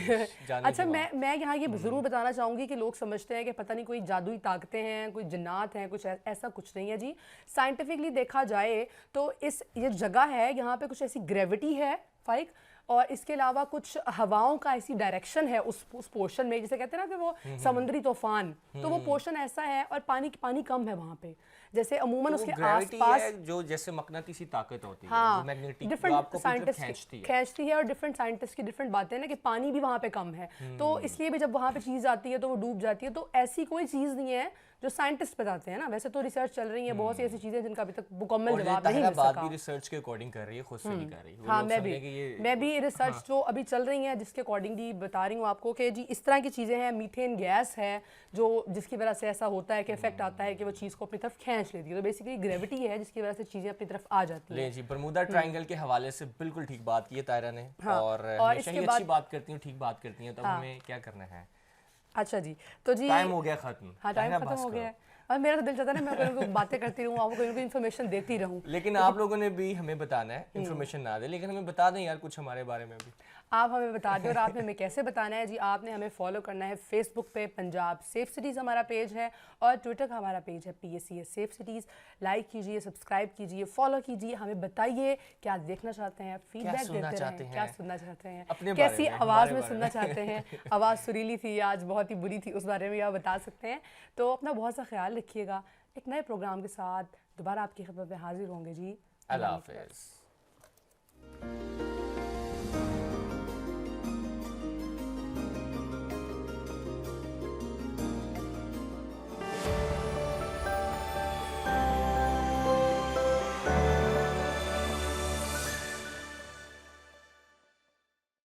अच्छा, मैं यहाँ ये ज़रूर बताना चाहूँगी कि लोग समझते हैं कि पता नहीं कोई जादुई ताकतें हैं, कोई जन्नात हैं, कुछ ऐसा कुछ नहीं है जी। साइंटिफिकली देखा जाए तो ये जगह है, यहाँ पे कुछ ऐसी ग्रेविटी है फाइक, और इसके अलावा कुछ हवाओं का ऐसी डायरेक्शन है उस पोर्शन में, जैसे कहते हैं ना कि वो समुद्री तूफान, तो वो पोर्शन ऐसा है, और पानी कम है वहाँ पे, जैसे अमूमन उसके आसपास जो जैसे मकनातीसी ताकत होती है, हाँ, जो मैग्नेटिक डिफरेंट आपको साइंटिस्ट खींचती है, और डिफरेंट साइंटिस्ट की डिफरेंट बातें हैं ना कि पानी भी वहाँ पे कम है, तो इसलिए भी जब वहाँ पे चीज़ आती है तो वो डूब जाती है। तो ऐसी कोई चीज़ नहीं है जो साइंटिस्ट बताते हैं ना, वैसे तो रिसर्च चल रही है, बहुत सी ऐसी चीज़ें जिनका अभी तक मुकम्मल जवाब नहीं मिल सका। भी रिसर्च के अकॉर्डिंग कर रही है, खुद से नहीं कर रही। हाँ, मैं भी रिसर्च जो अभी चल रही है जिसके अकॉर्डिंगली बता रही हूँ आपको कि जी इस तरह की चीज़ें हैं। मीथेन गैस है जो जिसकी वजह से ऐसा होता है कि इफेक्ट आता है कि वो चीज़ को अपनी तरफ खींच लेती है, तो बेसिकली ग्रेविटी है जिसकी वजह से चीज़ें अपनी तरफ आ जाती हैं। जी, बरमूदा ट्रायंगल के हवाले से बिल्कुल ठीक बात की है तायरा ने, और हमेशा ही अच्छी बात करती हैं, ठीक बात करती हैं, तो हमें क्या करना है? अच्छा जी, तो जी टाइम हो गया खत्म। हाँ, टाइम खत्म हो गया है, और मेरा तो दिल चाहता है ना मैं कोई बातें करती रहूँ, आपको कोई इन्फॉर्मेशन देती रहूँ, लेकिन आप लोगों ने भी हमें बताना है, इन्फॉर्मेशन ना दे, लेकिन हमें बता दें यार कुछ हमारे बारे में भी। आप हमें बता दें, और आपने हमें कैसे बताना है जी। आपने हमें फॉलो करना है फेसबुक पे, पंजाब सेफ सिटीज़ हमारा पेज है, और ट्विटर का हमारा पेज है PSCS सेफ सिटीज़। लाइक कीजिए, सब्सक्राइब कीजिए, फॉलो कीजिए, हमें बताइए क्या देखना चाहते हैं, फीडबैक देते रहें, क्या सुनना चाहते हैं, कैसी आवाज़ में सुनना चाहते हैं। आवाज़ सुरीली थी आज, बहुत ही बुरी थी, उस बारे में आप बता सकते हैं। तो अपना बहुत सा ख्याल रखिएगा, एक नए प्रोग्राम के साथ दोबारा आपकी खिदमत में हाजिर होंगे जी। अल्लाह हाफ़िज़।